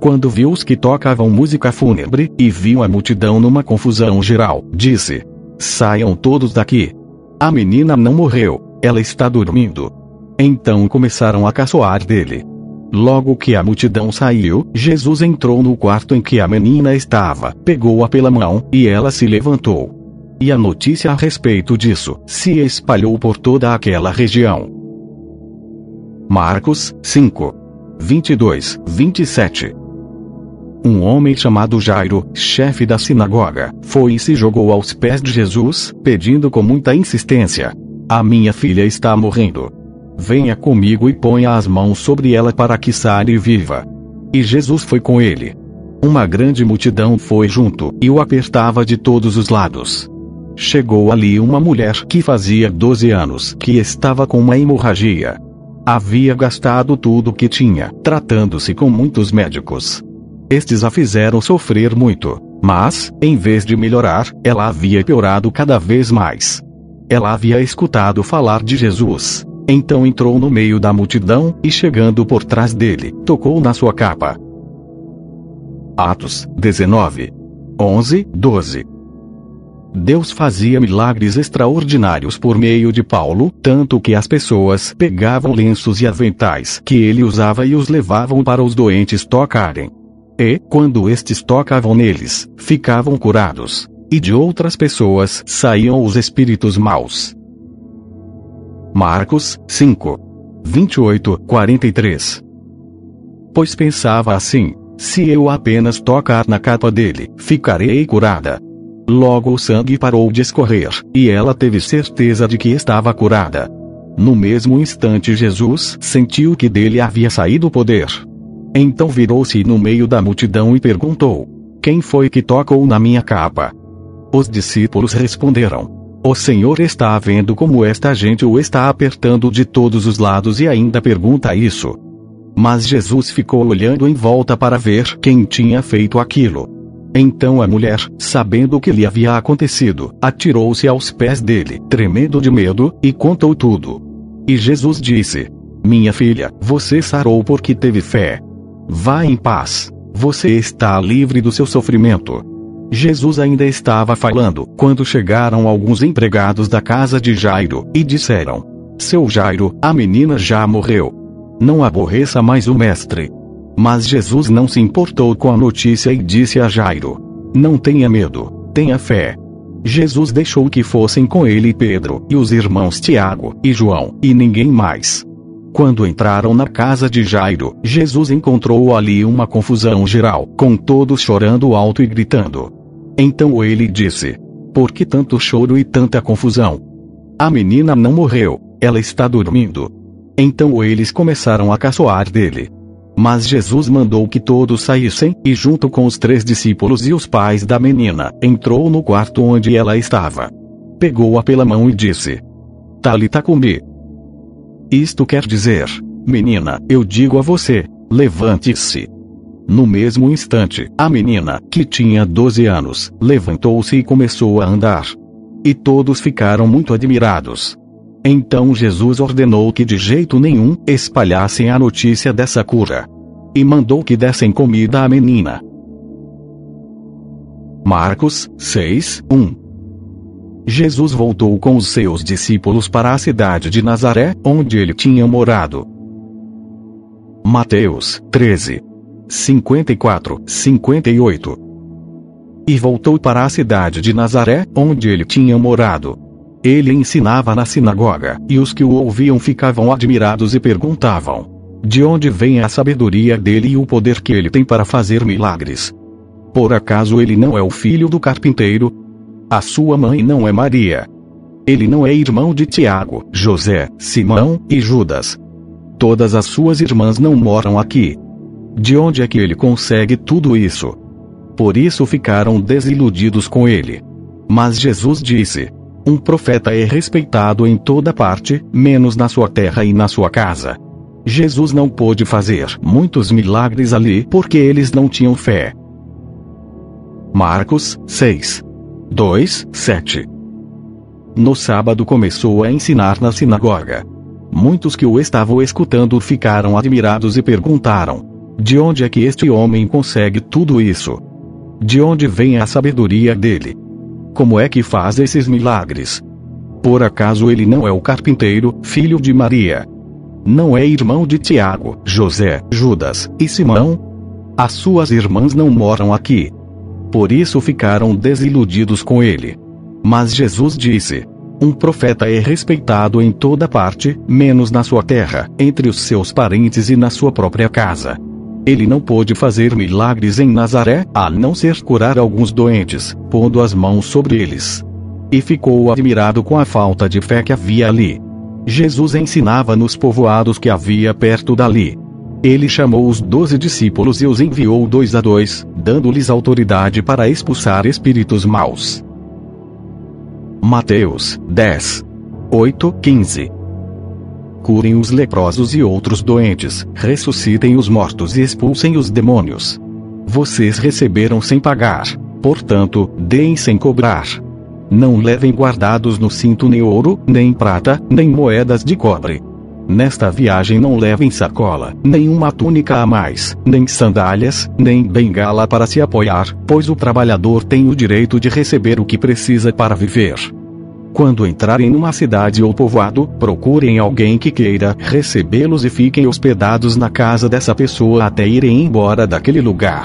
Quando viu os que tocavam música fúnebre, e viu a multidão numa confusão geral, disse: saiam todos daqui. A menina não morreu, ela está dormindo. Então começaram a caçoar dele. Logo que a multidão saiu, Jesus entrou no quarto em que a menina estava, pegou-a pela mão, e ela se levantou. E a notícia a respeito disso se espalhou por toda aquela região. Marcos 5:22-27. Um homem chamado Jairo, chefe da sinagoga, foi e se jogou aos pés de Jesus, pedindo com muita insistência: a minha filha está morrendo. Venha comigo e ponha as mãos sobre ela para que sare viva. E Jesus foi com ele. Uma grande multidão foi junto, e o apertava de todos os lados. Chegou ali uma mulher que fazia 12 anos que estava com uma hemorragia. Havia gastado tudo o que tinha, tratando-se com muitos médicos. Estes a fizeram sofrer muito, mas, em vez de melhorar, ela havia piorado cada vez mais. Ela havia escutado falar de Jesus. Então entrou no meio da multidão, e chegando por trás dele, tocou na sua capa. Atos 19, 11, 12. Deus fazia milagres extraordinários por meio de Paulo, tanto que as pessoas pegavam lenços e aventais que ele usava e os levavam para os doentes tocarem. E, quando estes tocavam neles, ficavam curados. E de outras pessoas saíam os espíritos maus. Marcos 5, 28, 43. Pois pensava assim: se eu apenas tocar na capa dele, ficarei curada. Logo o sangue parou de escorrer, e ela teve certeza de que estava curada. No mesmo instante Jesus sentiu que dele havia saído o poder. Então virou-se no meio da multidão e perguntou: quem foi que tocou na minha capa? Os discípulos responderam: o Senhor está vendo como esta gente o está apertando de todos os lados e ainda pergunta isso. Mas Jesus ficou olhando em volta para ver quem tinha feito aquilo. Então a mulher, sabendo o que lhe havia acontecido, atirou-se aos pés dele, tremendo de medo, e contou tudo. E Jesus disse: minha filha, você sarou porque teve fé. Vá em paz. Você está livre do seu sofrimento. Jesus ainda estava falando, quando chegaram alguns empregados da casa de Jairo, e disseram: seu Jairo, a menina já morreu. Não aborreça mais o mestre. Mas Jesus não se importou com a notícia e disse a Jairo: não tenha medo, tenha fé. Jesus deixou que fossem com ele Pedro, e os irmãos Tiago, e João, e ninguém mais. Quando entraram na casa de Jairo, Jesus encontrou ali uma confusão geral, com todos chorando alto e gritando. Então ele disse: por que tanto choro e tanta confusão? A menina não morreu, ela está dormindo. Então eles começaram a caçoar dele. Mas Jesus mandou que todos saíssem, e junto com os 3 discípulos e os pais da menina, entrou no quarto onde ela estava. Pegou-a pela mão e disse: Talita cumi. Isto quer dizer: menina, eu digo a você, levante-se. No mesmo instante, a menina, que tinha 12 anos, levantou-se e começou a andar. E todos ficaram muito admirados. Então Jesus ordenou que de jeito nenhum espalhassem a notícia dessa cura. E mandou que dessem comida à menina. Marcos 6, 1. Jesus voltou com os seus discípulos para a cidade de Nazaré, onde ele tinha morado. Mateus 13, 54, 58. E voltou para a cidade de Nazaré, onde ele tinha morado. Ele ensinava na sinagoga, e os que o ouviam ficavam admirados e perguntavam: de onde vem a sabedoria dele e o poder que ele tem para fazer milagres? Por acaso ele não é o filho do carpinteiro? A sua mãe não é Maria? Ele não é irmão de Tiago, José, Simão e Judas? Todas as suas irmãs não moram aqui? De onde é que ele consegue tudo isso? Por isso ficaram desiludidos com ele. Mas Jesus disse: um profeta é respeitado em toda parte, menos na sua terra e na sua casa. Jesus não pôde fazer muitos milagres ali porque eles não tinham fé. Marcos 6, 2, 7. No sábado começou a ensinar na sinagoga. Muitos que o estavam escutando ficaram admirados e perguntaram: de onde é que este homem consegue tudo isso? De onde vem a sabedoria dele? Como é que faz esses milagres? Por acaso ele não é o carpinteiro, filho de Maria? Não é irmão de Tiago, José, Judas e Simão? As suas irmãs não moram aqui? Por isso ficaram desiludidos com ele. Mas Jesus disse: um profeta é respeitado em toda parte, menos na sua terra, entre os seus parentes e na sua própria casa. Ele não pôde fazer milagres em Nazaré, a não ser curar alguns doentes, pondo as mãos sobre eles. E ficou admirado com a falta de fé que havia ali. Jesus ensinava nos povoados que havia perto dali. Ele chamou os 12 discípulos e os enviou 2 a 2, dando-lhes autoridade para expulsar espíritos maus. Mateus 10, 8, 15. Curem os leprosos e outros doentes, ressuscitem os mortos e expulsem os demônios. Vocês receberam sem pagar, portanto, deem sem cobrar. Não levem guardados no cinto nem ouro, nem prata, nem moedas de cobre. Nesta viagem não levem sacola, nem uma túnica a mais, nem sandálias, nem bengala para se apoiar, pois o trabalhador tem o direito de receber o que precisa para viver. Quando entrarem numa cidade ou povoado, procurem alguém que queira recebê-los e fiquem hospedados na casa dessa pessoa até irem embora daquele lugar.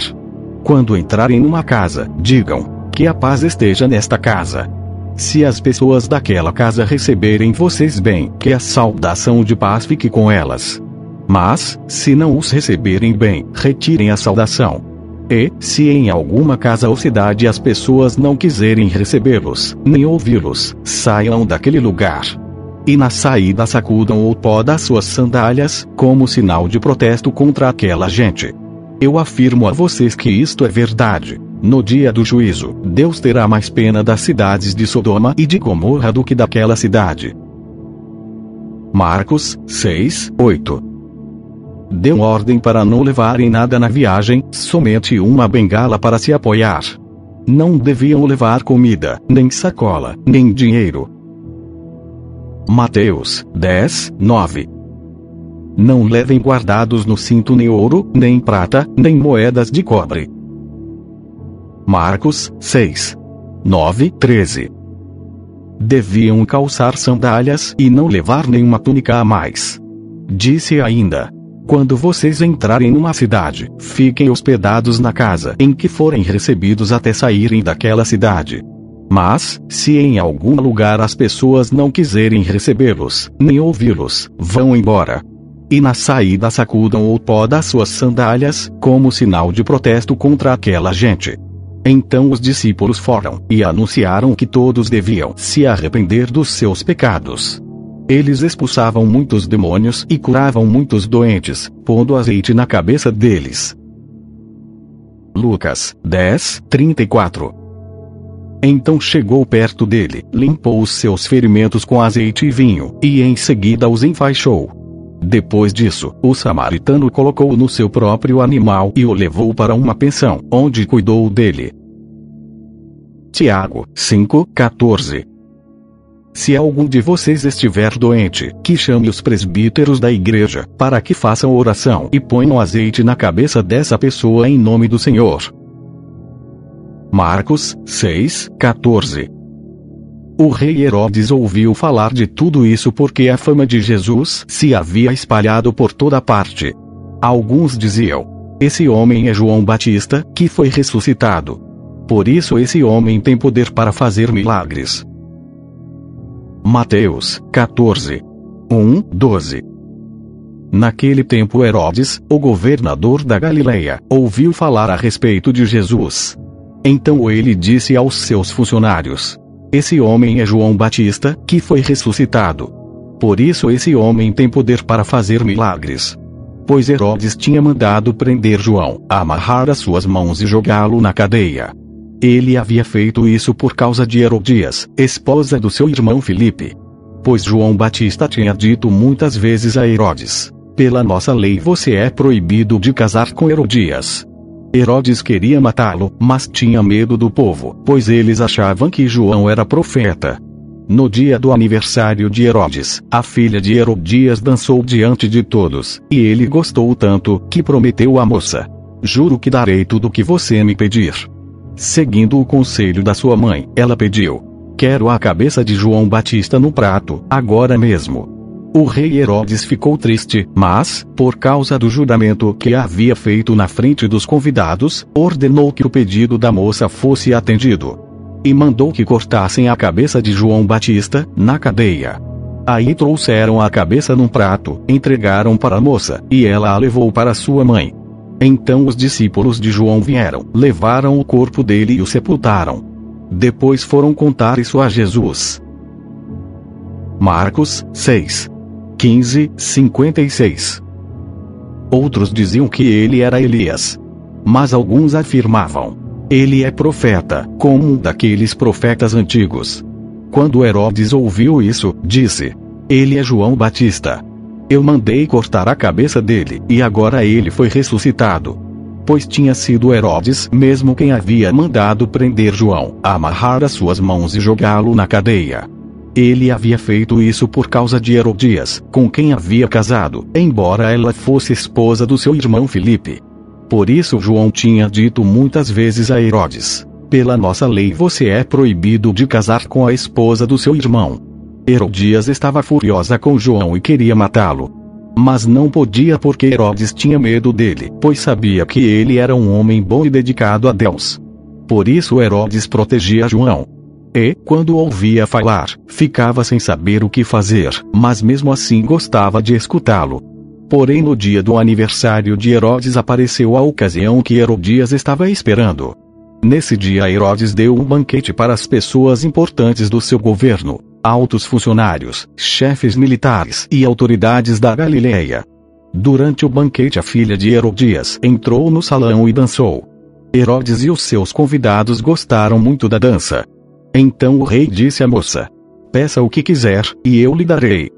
Quando entrarem numa casa, digam: que a paz esteja nesta casa. Se as pessoas daquela casa receberem vocês bem, que a saudação de paz fique com elas. Mas, se não os receberem bem, retirem a saudação. E, se em alguma casa ou cidade as pessoas não quiserem recebê-los, nem ouvi-los, saiam daquele lugar. E na saída sacudam o pó das suas sandálias, como sinal de protesto contra aquela gente. Eu afirmo a vocês que isto é verdade. No dia do juízo, Deus terá mais pena das cidades de Sodoma e de Gomorra do que daquela cidade. Marcos 6, 8. Deu ordem para não levarem nada na viagem, somente uma bengala para se apoiar. Não deviam levar comida, nem sacola, nem dinheiro. Mateus 10, 9. Não levem guardados no cinto nem ouro, nem prata, nem moedas de cobre. Marcos 6, 9, 13. Deviam calçar sandálias e não levar nenhuma túnica a mais. Disse ainda: quando vocês entrarem numa cidade, fiquem hospedados na casa em que forem recebidos até saírem daquela cidade. Mas, se em algum lugar as pessoas não quiserem recebê-los, nem ouvi-los, vão embora. E na saída sacudam o pó das suas sandálias, como sinal de protesto contra aquela gente. Então os discípulos foram e anunciaram que todos deviam se arrepender dos seus pecados. Eles expulsavam muitos demônios e curavam muitos doentes, pondo azeite na cabeça deles. Lucas 10, 34. Então chegou perto dele, limpou os seus ferimentos com azeite e vinho, e em seguida os enfaixou. Depois disso, o samaritano o colocou no seu próprio animal e o levou para uma pensão, onde cuidou dele. Tiago 5, 14. Se algum de vocês estiver doente, que chame os presbíteros da igreja, para que façam oração e ponham azeite na cabeça dessa pessoa em nome do Senhor. Marcos 6, 14. O rei Herodes ouviu falar de tudo isso porque a fama de Jesus se havia espalhado por toda parte. Alguns diziam: esse homem é João Batista, que foi ressuscitado. Por isso esse homem tem poder para fazer milagres. Mateus 14, 1, 12. Naquele tempo Herodes, o governador da Galileia, ouviu falar a respeito de Jesus. Então ele disse aos seus funcionários: esse homem é João Batista, que foi ressuscitado. Por isso esse homem tem poder para fazer milagres. Pois Herodes tinha mandado prender João, amarrar as suas mãos e jogá-lo na cadeia. Ele havia feito isso por causa de Herodias, esposa do seu irmão Filipe. Pois João Batista tinha dito muitas vezes a Herodes: pela nossa lei você é proibido de casar com Herodias. Herodes queria matá-lo, mas tinha medo do povo, pois eles achavam que João era profeta. No dia do aniversário de Herodes, a filha de Herodias dançou diante de todos, e ele gostou tanto, que prometeu à moça: juro que darei tudo o que você me pedir. Seguindo o conselho da sua mãe, ela pediu: quero a cabeça de João Batista no prato, agora mesmo. O rei Herodes ficou triste, mas, por causa do juramento que havia feito na frente dos convidados, ordenou que o pedido da moça fosse atendido. E mandou que cortassem a cabeça de João Batista, na cadeia. Aí trouxeram a cabeça num prato, entregaram para a moça, e ela a levou para sua mãe. Então os discípulos de João vieram, levaram o corpo dele e o sepultaram. Depois foram contar isso a Jesus. Marcos 6. 15:56. Outros diziam que ele era Elias. Mas alguns afirmavam: ele é profeta, como um daqueles profetas antigos. Quando Herodes ouviu isso, disse: ele é João Batista. Eu mandei cortar a cabeça dele, e agora ele foi ressuscitado. Pois tinha sido Herodes mesmo quem havia mandado prender João, amarrar as suas mãos e jogá-lo na cadeia. Ele havia feito isso por causa de Herodias, com quem havia casado, embora ela fosse esposa do seu irmão Filipe. Por isso João tinha dito muitas vezes a Herodes: pela nossa lei você é proibido de casar com a esposa do seu irmão. Herodias estava furiosa com João e queria matá-lo. Mas não podia porque Herodes tinha medo dele, pois sabia que ele era um homem bom e dedicado a Deus. Por isso Herodes protegia João. E, quando ouvia falar, ficava sem saber o que fazer, mas mesmo assim gostava de escutá-lo. Porém no dia do aniversário de Herodes apareceu a ocasião que Herodias estava esperando. Nesse dia Herodes deu um banquete para as pessoas importantes do seu governo, altos funcionários, chefes militares e autoridades da Galileia. Durante o banquete a filha de Herodias entrou no salão e dançou. Herodes e os seus convidados gostaram muito da dança. Então o rei disse à moça: peça o que quiser, e eu lhe darei.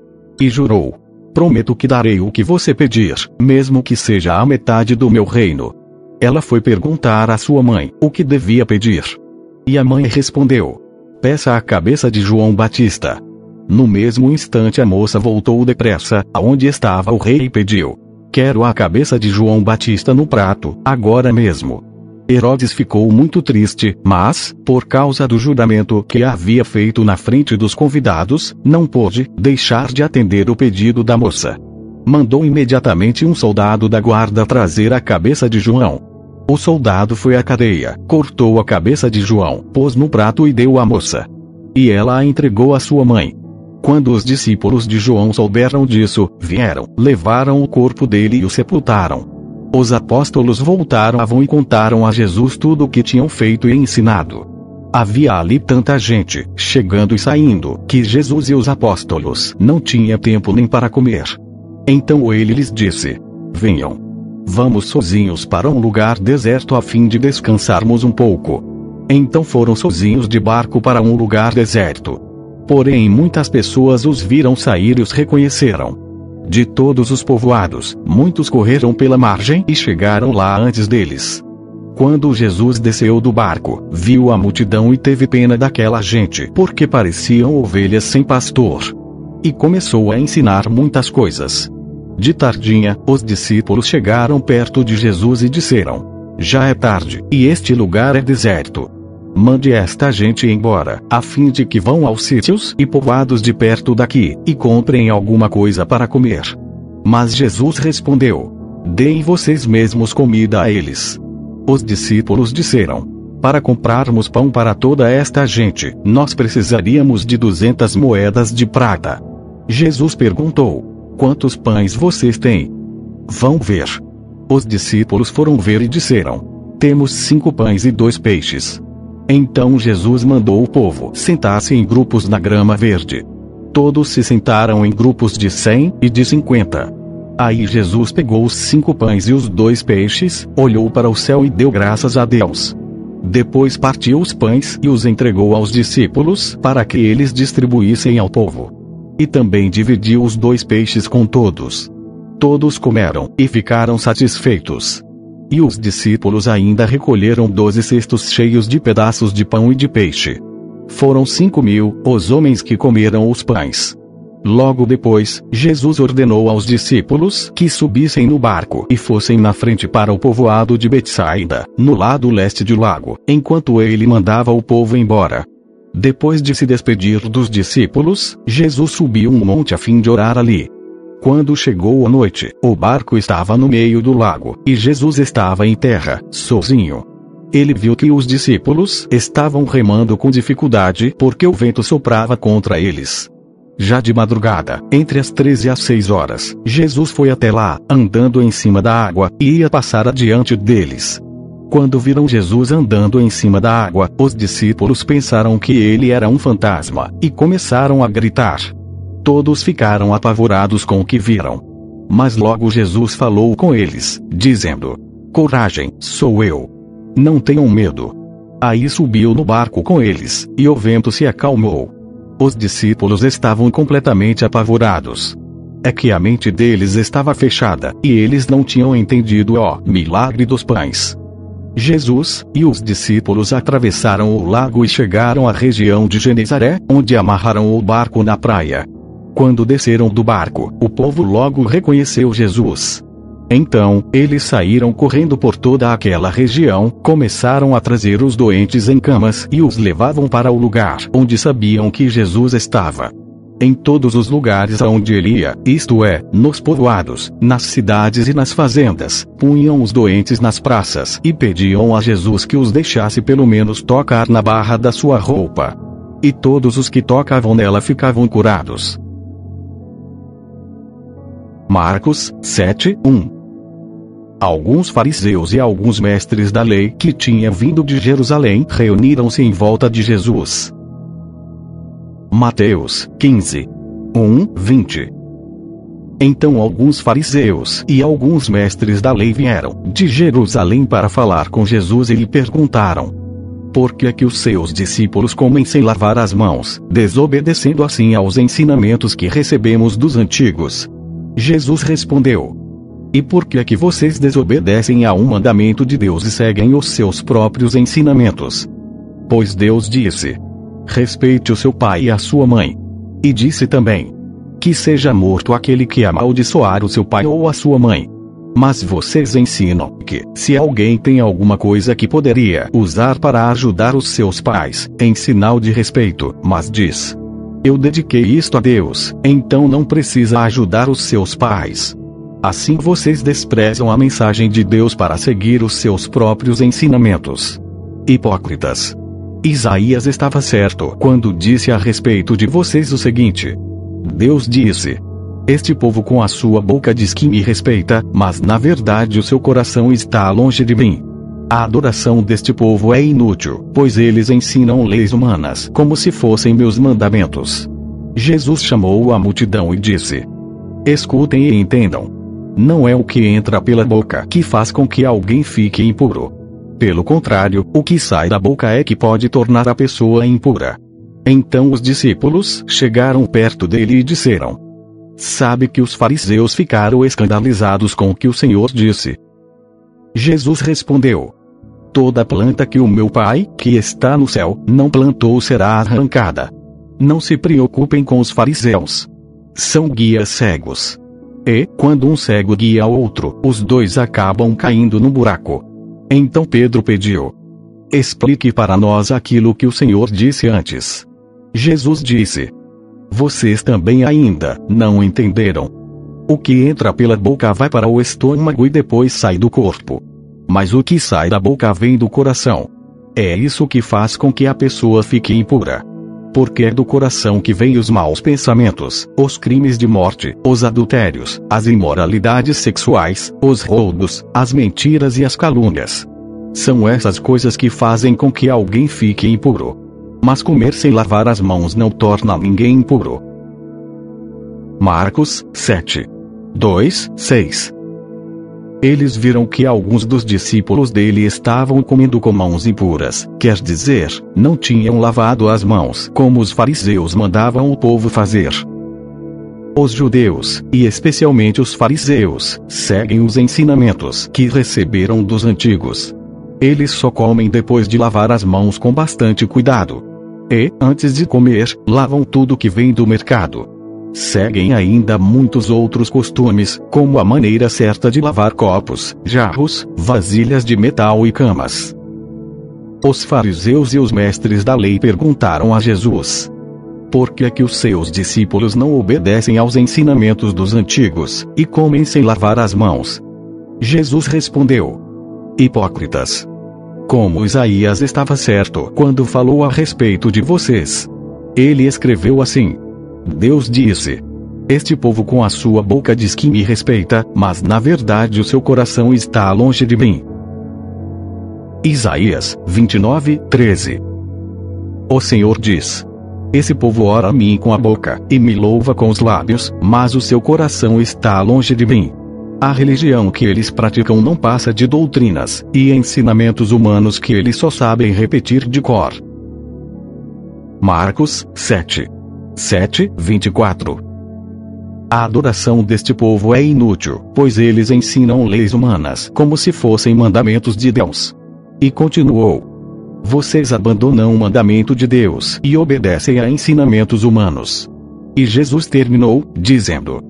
E jurou: prometo que darei o que você pedir, mesmo que seja a metade do meu reino. Ela foi perguntar à sua mãe o que devia pedir. E a mãe respondeu: peça a cabeça de João Batista. No mesmo instante a moça voltou depressa aonde estava o rei e pediu: quero a cabeça de João Batista no prato, agora mesmo. Herodes ficou muito triste, mas, por causa do juramento que havia feito na frente dos convidados, não pôde deixar de atender o pedido da moça. Mandou imediatamente um soldado da guarda trazer a cabeça de João. O soldado foi à cadeia, cortou a cabeça de João, pôs no prato e deu à moça. E ela a entregou à sua mãe. Quando os discípulos de João souberam disso, vieram, levaram o corpo dele e o sepultaram. Os apóstolos voltaram e contaram a Jesus tudo o que tinham feito e ensinado. Havia ali tanta gente, chegando e saindo, que Jesus e os apóstolos não tinham tempo nem para comer. Então ele lhes disse: venham. Vamos sozinhos para um lugar deserto a fim de descansarmos um pouco. Então foram sozinhos de barco para um lugar deserto. Porém muitas pessoas os viram sair e os reconheceram. De todos os povoados, muitos correram pela margem e chegaram lá antes deles. Quando Jesus desceu do barco, viu a multidão e teve pena daquela gente, porque pareciam ovelhas sem pastor. E começou a ensinar muitas coisas. De tardinha, os discípulos chegaram perto de Jesus e disseram: já é tarde, e este lugar é deserto. Mande esta gente embora, a fim de que vão aos sítios e povoados de perto daqui, e comprem alguma coisa para comer. Mas Jesus respondeu: deem vocês mesmos comida a eles. Os discípulos disseram: para comprarmos pão para toda esta gente, nós precisaríamos de 200 moedas de prata. Jesus perguntou: quantos pães vocês têm? Vão ver. Os discípulos foram ver e disseram: temos 5 pães e 2 peixes. Então Jesus mandou o povo sentar-se em grupos na grama verde. Todos se sentaram em grupos de 100 e de 50. Aí Jesus pegou os 5 pães e os 2 peixes, olhou para o céu e deu graças a Deus. Depois partiu os pães e os entregou aos discípulos para que eles distribuíssem ao povo. E também dividiu os 2 peixes com todos. Todos comeram e ficaram satisfeitos. E os discípulos ainda recolheram 12 cestos cheios de pedaços de pão e de peixe. Foram 5.000 os homens que comeram os pães. Logo depois, Jesus ordenou aos discípulos que subissem no barco e fossem na frente para o povoado de Betsaida, no lado leste do lago, enquanto ele mandava o povo embora. Depois de se despedir dos discípulos, Jesus subiu um monte a fim de orar ali. Quando chegou a noite, o barco estava no meio do lago, e Jesus estava em terra, sozinho. Ele viu que os discípulos estavam remando com dificuldade porque o vento soprava contra eles. Já de madrugada, entre as 13 e as 6 horas, Jesus foi até lá, andando em cima da água, e ia passar adiante deles. Quando viram Jesus andando em cima da água, os discípulos pensaram que ele era um fantasma, e começaram a gritar: Todos ficaram apavorados com o que viram. Mas logo Jesus falou com eles, dizendo: coragem, sou eu. Não tenham medo. Aí subiu no barco com eles, e o vento se acalmou. Os discípulos estavam completamente apavorados. É que a mente deles estava fechada, e eles não tinham entendido o milagre dos pães. Jesus e os discípulos atravessaram o lago e chegaram à região de Genezaré, onde amarraram o barco na praia. Quando desceram do barco, o povo logo reconheceu Jesus. Então, eles saíram correndo por toda aquela região, começaram a trazer os doentes em camas e os levavam para o lugar onde sabiam que Jesus estava. Em todos os lugares aonde ele ia, isto é, nos povoados, nas cidades e nas fazendas, punham os doentes nas praças e pediam a Jesus que os deixasse pelo menos tocar na barra da sua roupa. E todos os que tocavam nela ficavam curados. Marcos 7:1. Alguns fariseus e alguns mestres da lei que tinham vindo de Jerusalém reuniram-se em volta de Jesus. Mateus 15:1-20. Então alguns fariseus e alguns mestres da lei vieram de Jerusalém para falar com Jesus e lhe perguntaram: por que é que os seus discípulos comem sem lavar as mãos, desobedecendo assim aos ensinamentos que recebemos dos antigos? Jesus respondeu: e por que é que vocês desobedecem a um mandamento de Deus e seguem os seus próprios ensinamentos? Pois Deus disse: respeite o seu pai e a sua mãe. E disse também: que seja morto aquele que amaldiçoar o seu pai ou a sua mãe. Mas vocês ensinam que, se alguém tem alguma coisa que poderia usar para ajudar os seus pais, em sinal de respeito, mas diz: eu dediquei isto a Deus, então não precisa ajudar os seus pais. Assim vocês desprezam a mensagem de Deus para seguir os seus próprios ensinamentos. Hipócritas! Isaías estava certo quando disse a respeito de vocês o seguinte: Deus disse: este povo com a sua boca diz que me respeita, mas na verdade o seu coração está longe de mim. A adoração deste povo é inútil, pois eles ensinam leis humanas como se fossem meus mandamentos. Jesus chamou a multidão e disse: escutem e entendam. Não é o que entra pela boca que faz com que alguém fique impuro. Pelo contrário, o que sai da boca é que pode tornar a pessoa impura. Então os discípulos chegaram perto dele e disseram: sabe que os fariseus ficaram escandalizados com o que o Senhor disse. Jesus respondeu: toda planta que o meu Pai, que está no céu, não plantou será arrancada. Não se preocupem com os fariseus. São guias cegos. E, quando um cego guia outro, os dois acabam caindo no buraco. Então Pedro pediu: explique para nós aquilo que o Senhor disse antes. Jesus disse: vocês também ainda não entenderam. O que entra pela boca vai para o estômago e depois sai do corpo. Mas o que sai da boca vem do coração. É isso que faz com que a pessoa fique impura. Porque é do coração que vêm os maus pensamentos, os crimes de morte, os adultérios, as imoralidades sexuais, os roubos, as mentiras e as calúnias. São essas coisas que fazem com que alguém fique impuro. Mas comer sem lavar as mãos não torna ninguém impuro. Marcos 7:2-6. Eles viram que alguns dos discípulos dele estavam comendo com mãos impuras, quer dizer, não tinham lavado as mãos como os fariseus mandavam o povo fazer. Os judeus, e especialmente os fariseus, seguem os ensinamentos que receberam dos antigos. Eles só comem depois de lavar as mãos com bastante cuidado. E, antes de comer, lavam tudo que vem do mercado. Seguem ainda muitos outros costumes, como a maneira certa de lavar copos, jarros, vasilhas de metal e camas. Os fariseus e os mestres da lei perguntaram a Jesus: por que é que os seus discípulos não obedecem aos ensinamentos dos antigos, e comem sem lavar as mãos? Jesus respondeu: hipócritas! Como Isaías estava certo quando falou a respeito de vocês. Ele escreveu assim: Deus disse: este povo com a sua boca diz que me respeita, mas na verdade o seu coração está longe de mim. Isaías 29:13. O Senhor diz: Esse povo ora a mim com a boca, e me louva com os lábios, mas o seu coração está longe de mim. A religião que eles praticam não passa de doutrinas e ensinamentos humanos que eles só sabem repetir de cor. Marcos 7:24. A adoração deste povo é inútil, pois eles ensinam leis humanas como se fossem mandamentos de Deus. E continuou: vocês abandonam o mandamento de Deus e obedecem a ensinamentos humanos. E Jesus terminou, dizendo: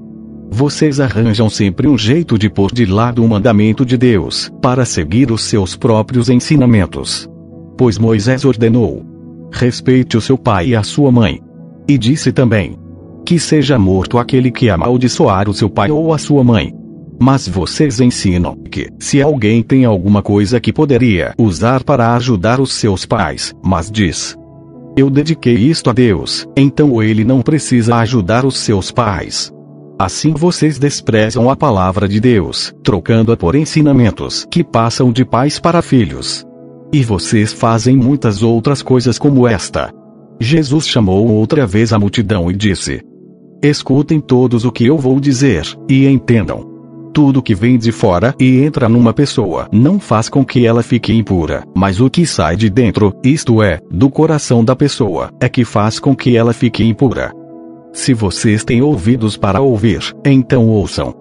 vocês arranjam sempre um jeito de pôr de lado o mandamento de Deus, para seguir os seus próprios ensinamentos. Pois Moisés ordenou: respeite o seu pai e a sua mãe. E disse também: que seja morto aquele que amaldiçoar o seu pai ou a sua mãe. Mas vocês ensinam que, se alguém tem alguma coisa que poderia usar para ajudar os seus pais, mas diz: eu dediquei isto a Deus, então ele não precisa ajudar os seus pais. Assim vocês desprezam a palavra de Deus, trocando-a por ensinamentos que passam de pais para filhos. E vocês fazem muitas outras coisas como esta. Jesus chamou outra vez a multidão e disse: escutem todos o que eu vou dizer, e entendam. Tudo que vem de fora e entra numa pessoa não faz com que ela fique impura, mas o que sai de dentro, isto é, do coração da pessoa, é que faz com que ela fique impura. Se vocês têm ouvidos para ouvir, então ouçam.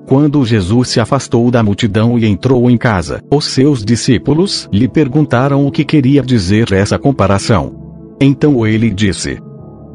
Quando Jesus se afastou da multidão e entrou em casa, os seus discípulos lhe perguntaram o que queria dizer essa comparação. Então ele disse: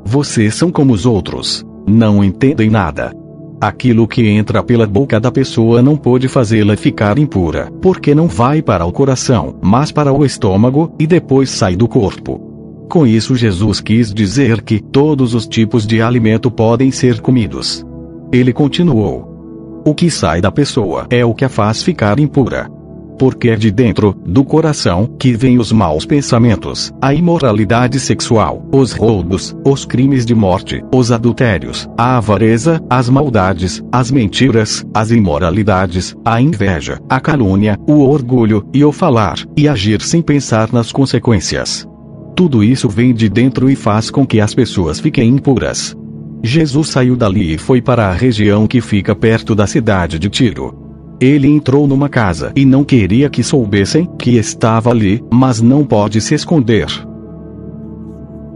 vocês são como os outros, não entendem nada. Aquilo que entra pela boca da pessoa não pode fazê-la ficar impura, porque não vai para o coração, mas para o estômago, e depois sai do corpo. Com isso Jesus quis dizer que todos os tipos de alimento podem ser comidos. Ele continuou: o que sai da pessoa é o que a faz ficar impura. Porque é de dentro, do coração, que vêm os maus pensamentos, a imoralidade sexual, os roubos, os crimes de morte, os adultérios, a avareza, as maldades, as mentiras, as imoralidades, a inveja, a calúnia, o orgulho, e o falar, e agir sem pensar nas consequências. Tudo isso vem de dentro e faz com que as pessoas fiquem impuras. Jesus saiu dali e foi para a região que fica perto da cidade de Tiro. Ele entrou numa casa e não queria que soubessem que estava ali, mas não pode se esconder.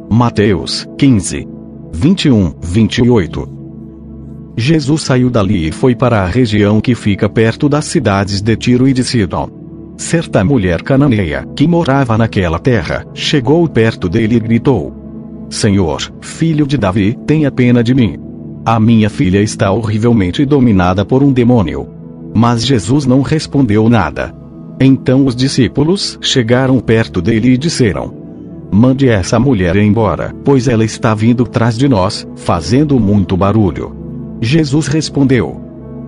Mateus 15:21-28. Jesus saiu dali e foi para a região que fica perto das cidades de Tiro e de Sidom. Certa mulher cananeia, que morava naquela terra, chegou perto dele e gritou: Senhor, filho de Davi, tenha pena de mim. A minha filha está horrivelmente dominada por um demônio. Mas Jesus não respondeu nada. Então os discípulos chegaram perto dele e disseram: mande essa mulher embora, pois ela está vindo atrás de nós, fazendo muito barulho. Jesus respondeu: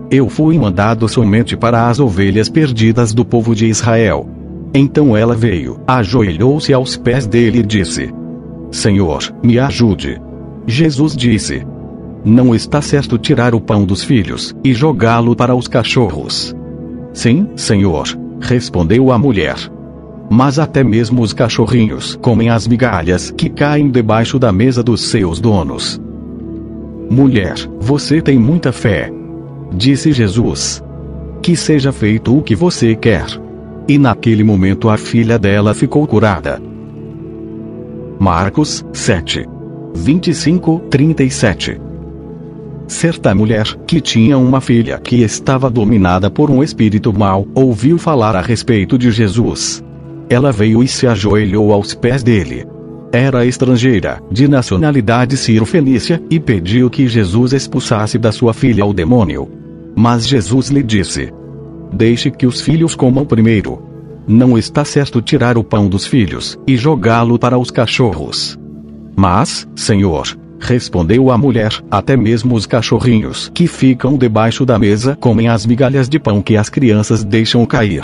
eu fui mandado somente para as ovelhas perdidas do povo de Israel. Então ela veio, ajoelhou-se aos pés dele e disse: Senhor, me ajude. Jesus disse: não está certo tirar o pão dos filhos e jogá-lo para os cachorros. Sim, Senhor, respondeu a mulher. Mas até mesmo os cachorrinhos comem as migalhas que caem debaixo da mesa dos seus donos. Mulher, você tem muita fé. Disse Jesus: que seja feito o que você quer. E naquele momento a filha dela ficou curada. Marcos 7:25-37. Certa mulher, que tinha uma filha que estava dominada por um espírito mau, ouviu falar a respeito de Jesus. Ela veio e se ajoelhou aos pés dele. Era estrangeira, de nacionalidade sírio-fenícia, e pediu que Jesus expulsasse da sua filha o demônio. Mas Jesus lhe disse: deixe que os filhos comam primeiro. Não está certo tirar o pão dos filhos e jogá-lo para os cachorros. Mas, Senhor, respondeu a mulher, até mesmo os cachorrinhos que ficam debaixo da mesa comem as migalhas de pão que as crianças deixam cair.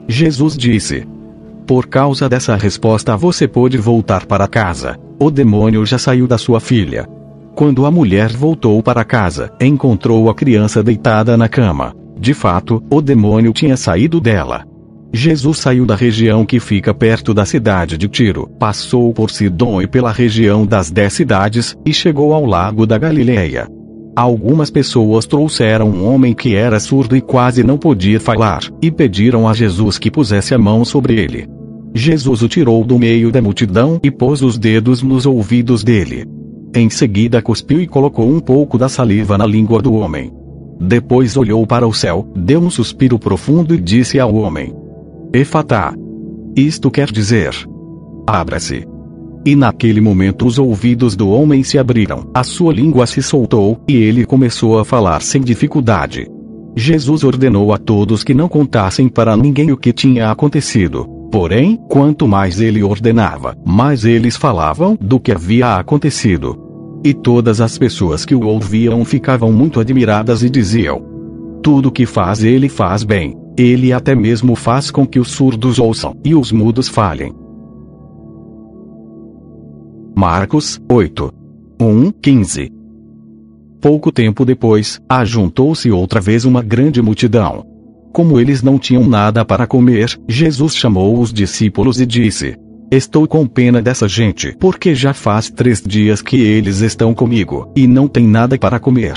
Jesus disse: por causa dessa resposta você pode voltar para casa. O demônio já saiu da sua filha. Quando a mulher voltou para casa, encontrou a criança deitada na cama. De fato, o demônio tinha saído dela. Jesus saiu da região que fica perto da cidade de Tiro, passou por Sidom e pela região das 10 cidades, e chegou ao lago da Galileia. Algumas pessoas trouxeram um homem que era surdo e quase não podia falar, e pediram a Jesus que pusesse a mão sobre ele. Jesus o tirou do meio da multidão e pôs os dedos nos ouvidos dele. Em seguida cuspiu e colocou um pouco da saliva na língua do homem. Depois olhou para o céu, deu um suspiro profundo e disse ao homem: Efatá. Isto quer dizer: abra-se. E naquele momento os ouvidos do homem se abriram, a sua língua se soltou, e ele começou a falar sem dificuldade. Jesus ordenou a todos que não contassem para ninguém o que tinha acontecido. Porém, quanto mais ele ordenava, mais eles falavam do que havia acontecido. E todas as pessoas que o ouviam ficavam muito admiradas e diziam: tudo que faz ele faz bem. Ele até mesmo faz com que os surdos ouçam e os mudos falem. Marcos 8. 1:15. Pouco tempo depois, ajuntou-se outra vez uma grande multidão. Como eles não tinham nada para comer, Jesus chamou os discípulos e disse: Estou com pena dessa gente, porque já faz 3 dias que eles estão comigo, e não têm nada para comer.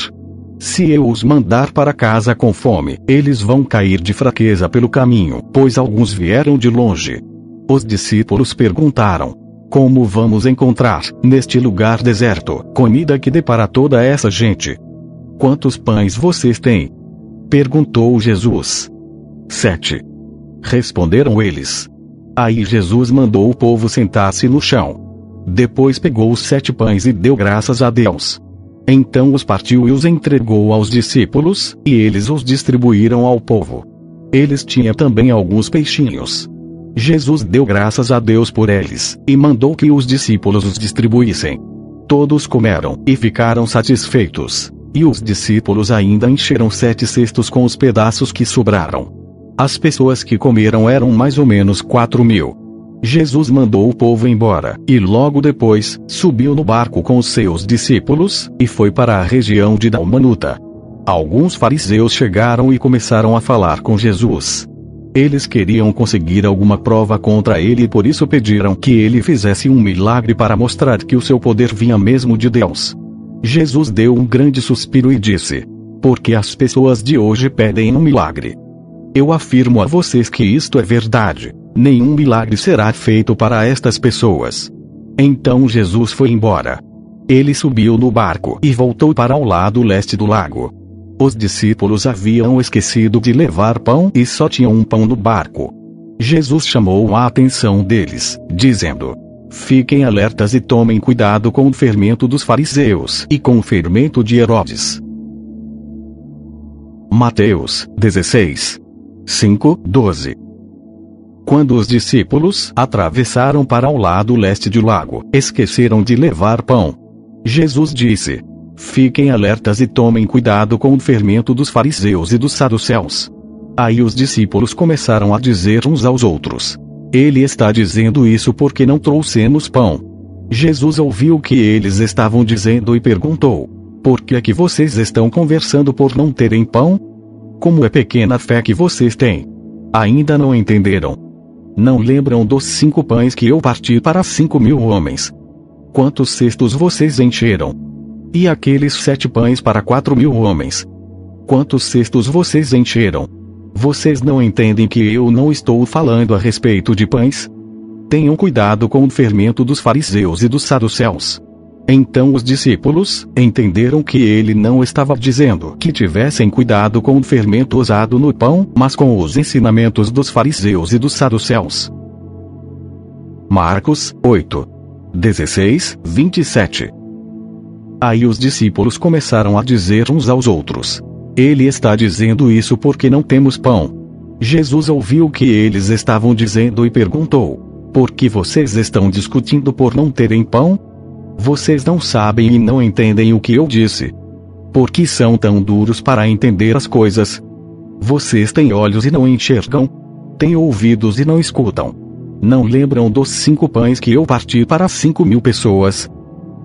Se eu os mandar para casa com fome, eles vão cair de fraqueza pelo caminho, pois alguns vieram de longe. Os discípulos perguntaram: Como vamos encontrar, neste lugar deserto, comida que dê para toda essa gente? Quantos pães vocês têm? Perguntou Jesus. 7. Responderam eles. Aí Jesus mandou o povo sentar-se no chão. Depois pegou os 7 pães e deu graças a Deus. Então os partiu e os entregou aos discípulos, e eles os distribuíram ao povo. Eles tinham também alguns peixinhos. Jesus deu graças a Deus por eles, e mandou que os discípulos os distribuíssem. Todos comeram, e ficaram satisfeitos. E os discípulos ainda encheram 7 cestos com os pedaços que sobraram. As pessoas que comeram eram mais ou menos 4.000. Jesus mandou o povo embora, e logo depois, subiu no barco com os seus discípulos, e foi para a região de Dalmanuta. Alguns fariseus chegaram e começaram a falar com Jesus. Eles queriam conseguir alguma prova contra ele e por isso pediram que ele fizesse um milagre para mostrar que o seu poder vinha mesmo de Deus. Jesus deu um grande suspiro e disse: Porque as pessoas de hoje pedem um milagre. Eu afirmo a vocês que isto é verdade. Nenhum milagre será feito para estas pessoas. Então Jesus foi embora. Ele subiu no barco e voltou para o lado leste do lago. Os discípulos haviam esquecido de levar pão e só tinham um pão no barco. Jesus chamou a atenção deles, dizendo: Fiquem alertas e tomem cuidado com o fermento dos fariseus e com o fermento de Herodes. Mateus 16. 5:12. Quando os discípulos atravessaram para o lado leste do lago, esqueceram de levar pão. Jesus disse: Fiquem alertas e tomem cuidado com o fermento dos fariseus e dos saduceus. Aí os discípulos começaram a dizer uns aos outros: Ele está dizendo isso porque não trouxemos pão. Jesus ouviu o que eles estavam dizendo e perguntou: Por que é que vocês estão conversando por não terem pão? Como é pequena a fé que vocês têm? Ainda não entenderam? Não lembram dos 5 pães que eu parti para 5.000 homens? Quantos cestos vocês encheram? E aqueles 7 pães para 4.000 homens? Quantos cestos vocês encheram? Vocês não entendem que eu não estou falando a respeito de pães? Tenham cuidado com o fermento dos fariseus e dos saduceus. Então os discípulos entenderam que ele não estava dizendo que tivessem cuidado com o fermento usado no pão, mas com os ensinamentos dos fariseus e dos saduceus. Marcos 8. 16, 27. Aí os discípulos começaram a dizer uns aos outros: Ele está dizendo isso porque não temos pão. Jesus ouviu o que eles estavam dizendo e perguntou: Por que vocês estão discutindo por não terem pão? Vocês não sabem e não entendem o que eu disse. Por que são tão duros para entender as coisas? Vocês têm olhos e não enxergam? Têm ouvidos e não escutam? Não lembram dos 5 pães que eu parti para 5.000 pessoas?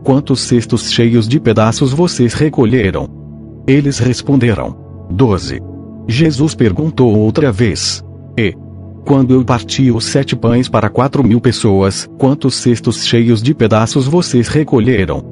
Quantos cestos cheios de pedaços vocês recolheram? Eles responderam: 12. Jesus perguntou outra vez: E Quando eu parti os 7 pães para 4.000 pessoas, quantos cestos cheios de pedaços vocês recolheram?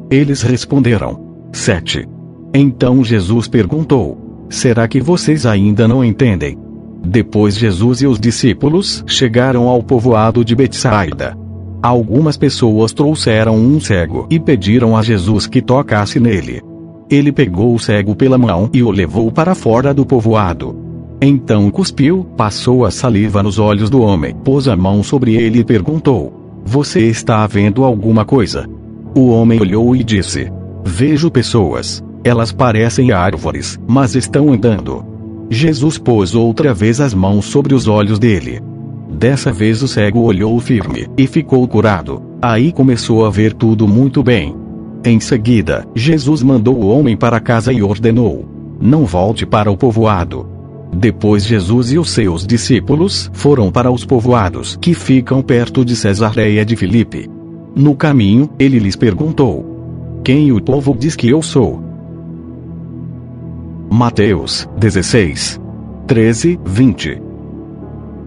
Eles responderam: 7. Então Jesus perguntou: será que vocês ainda não entendem? Depois Jesus e os discípulos chegaram ao povoado de Betsaida. Algumas pessoas trouxeram um cego e pediram a Jesus que tocasse nele. Ele pegou o cego pela mão e o levou para fora do povoado. Então cuspiu, passou a saliva nos olhos do homem, pôs a mão sobre ele e perguntou: você está vendo alguma coisa? O homem olhou e disse: vejo pessoas. Elas parecem árvores, mas estão andando. Jesus pôs outra vez as mãos sobre os olhos dele. Dessa vez o cego olhou firme, e ficou curado. Aí começou a ver tudo muito bem. Em seguida, Jesus mandou o homem para casa e ordenou: não volte para o povoado. Depois Jesus e os seus discípulos foram para os povoados que ficam perto de Cesareia de Filipe. No caminho, ele lhes perguntou: quem o povo diz que eu sou? Mateus 16, 13, 20.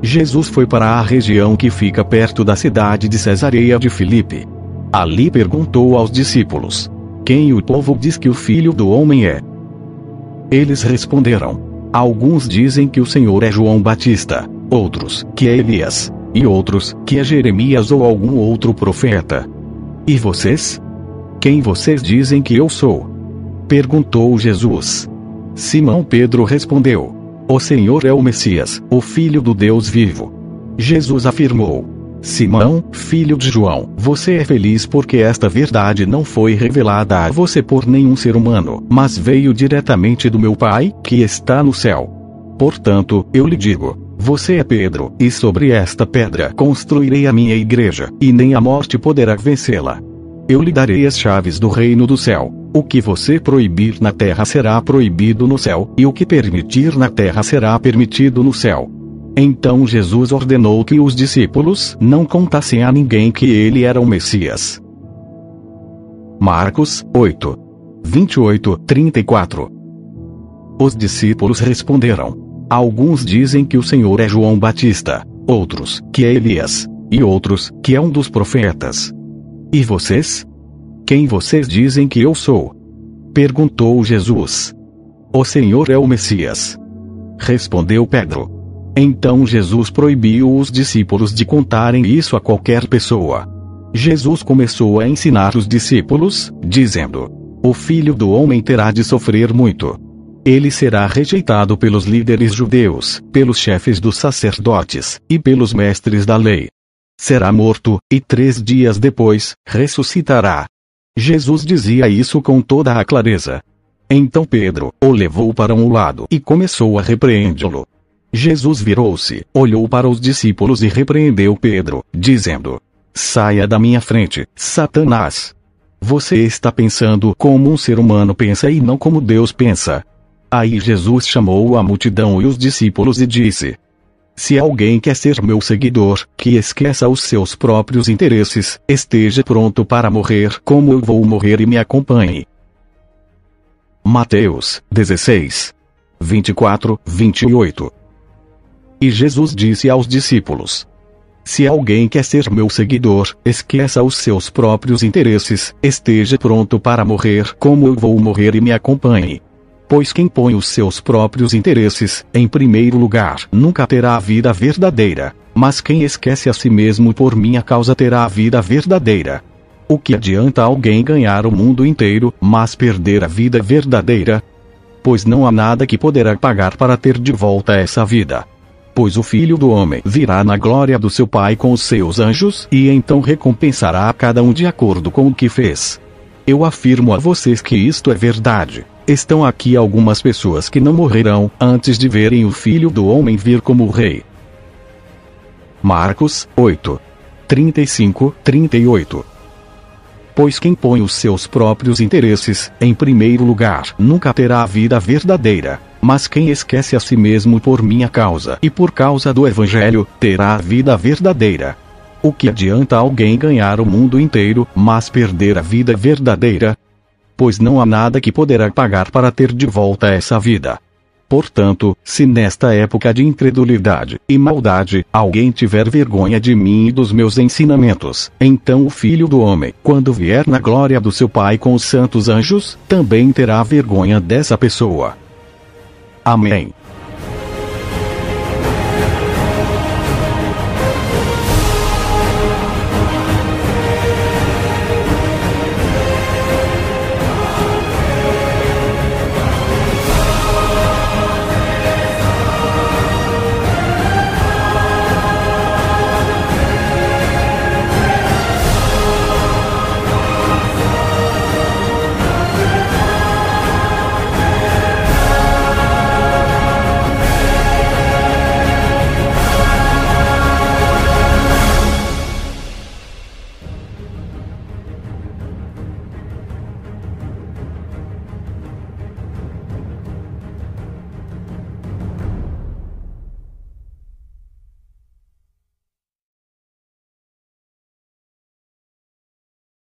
Jesus foi para a região que fica perto da cidade de Cesareia de Filipe. Ali perguntou aos discípulos: quem o povo diz que o Filho do Homem é? Eles responderam: alguns dizem que o Senhor é João Batista, outros, que é Elias, e outros, que é Jeremias ou algum outro profeta. E vocês? Quem vocês dizem que eu sou? Perguntou Jesus. Simão Pedro respondeu: o Senhor é o Messias, o Filho do Deus vivo. Jesus afirmou: Simão, filho de João, você é feliz porque esta verdade não foi revelada a você por nenhum ser humano, mas veio diretamente do meu Pai, que está no céu. Portanto, eu lhe digo: você é Pedro, e sobre esta pedra construirei a minha igreja, e nem a morte poderá vencê-la. Eu lhe darei as chaves do reino do céu. O que você proibir na terra será proibido no céu, e o que permitir na terra será permitido no céu. Então Jesus ordenou que os discípulos não contassem a ninguém que ele era o Messias. Marcos 8, 28, 34. Os discípulos responderam: alguns dizem que o Senhor é João Batista, outros, que é Elias, e outros, que é um dos profetas. E vocês? Quem vocês dizem que eu sou? Perguntou Jesus. O Senhor é o Messias. Respondeu Pedro. Então Jesus proibiu os discípulos de contarem isso a qualquer pessoa. Jesus começou a ensinar os discípulos, dizendo: o Filho do Homem terá de sofrer muito. Ele será rejeitado pelos líderes judeus, pelos chefes dos sacerdotes, e pelos mestres da lei. Será morto, e 3 dias depois, ressuscitará. Jesus dizia isso com toda a clareza. Então Pedro o levou para um lado e começou a repreendê-lo. Jesus virou-se, olhou para os discípulos e repreendeu Pedro, dizendo: saia da minha frente, Satanás. Você está pensando como um ser humano pensa e não como Deus pensa. Aí Jesus chamou a multidão e os discípulos e disse: se alguém quer ser meu seguidor, que esqueça os seus próprios interesses, esteja pronto para morrer como eu vou morrer e me acompanhe. Mateus 16, 24, 28. E Jesus disse aos discípulos: se alguém quer ser meu seguidor, esqueça os seus próprios interesses, esteja pronto para morrer como eu vou morrer e me acompanhe. Pois quem põe os seus próprios interesses em primeiro lugar nunca terá a vida verdadeira, mas quem esquece a si mesmo por minha causa terá a vida verdadeira. O que adianta alguém ganhar o mundo inteiro, mas perder a vida verdadeira? Pois não há nada que poderá pagar para ter de volta essa vida. Pois o Filho do Homem virá na glória do seu Pai com os seus anjos, e então recompensará a cada um de acordo com o que fez. Eu afirmo a vocês que isto é verdade. Estão aqui algumas pessoas que não morrerão antes de verem o Filho do Homem vir como Rei. Marcos 8, 35, 38. Pois quem põe os seus próprios interesses em primeiro lugar nunca terá a vida verdadeira, mas quem esquece a si mesmo por minha causa e por causa do Evangelho, terá a vida verdadeira. O que adianta alguém ganhar o mundo inteiro, mas perder a vida verdadeira? Pois não há nada que poderá pagar para ter de volta essa vida. Portanto, se nesta época de incredulidade e maldade, alguém tiver vergonha de mim e dos meus ensinamentos, então o Filho do Homem, quando vier na glória do seu Pai com os santos anjos, também terá vergonha dessa pessoa. Amém.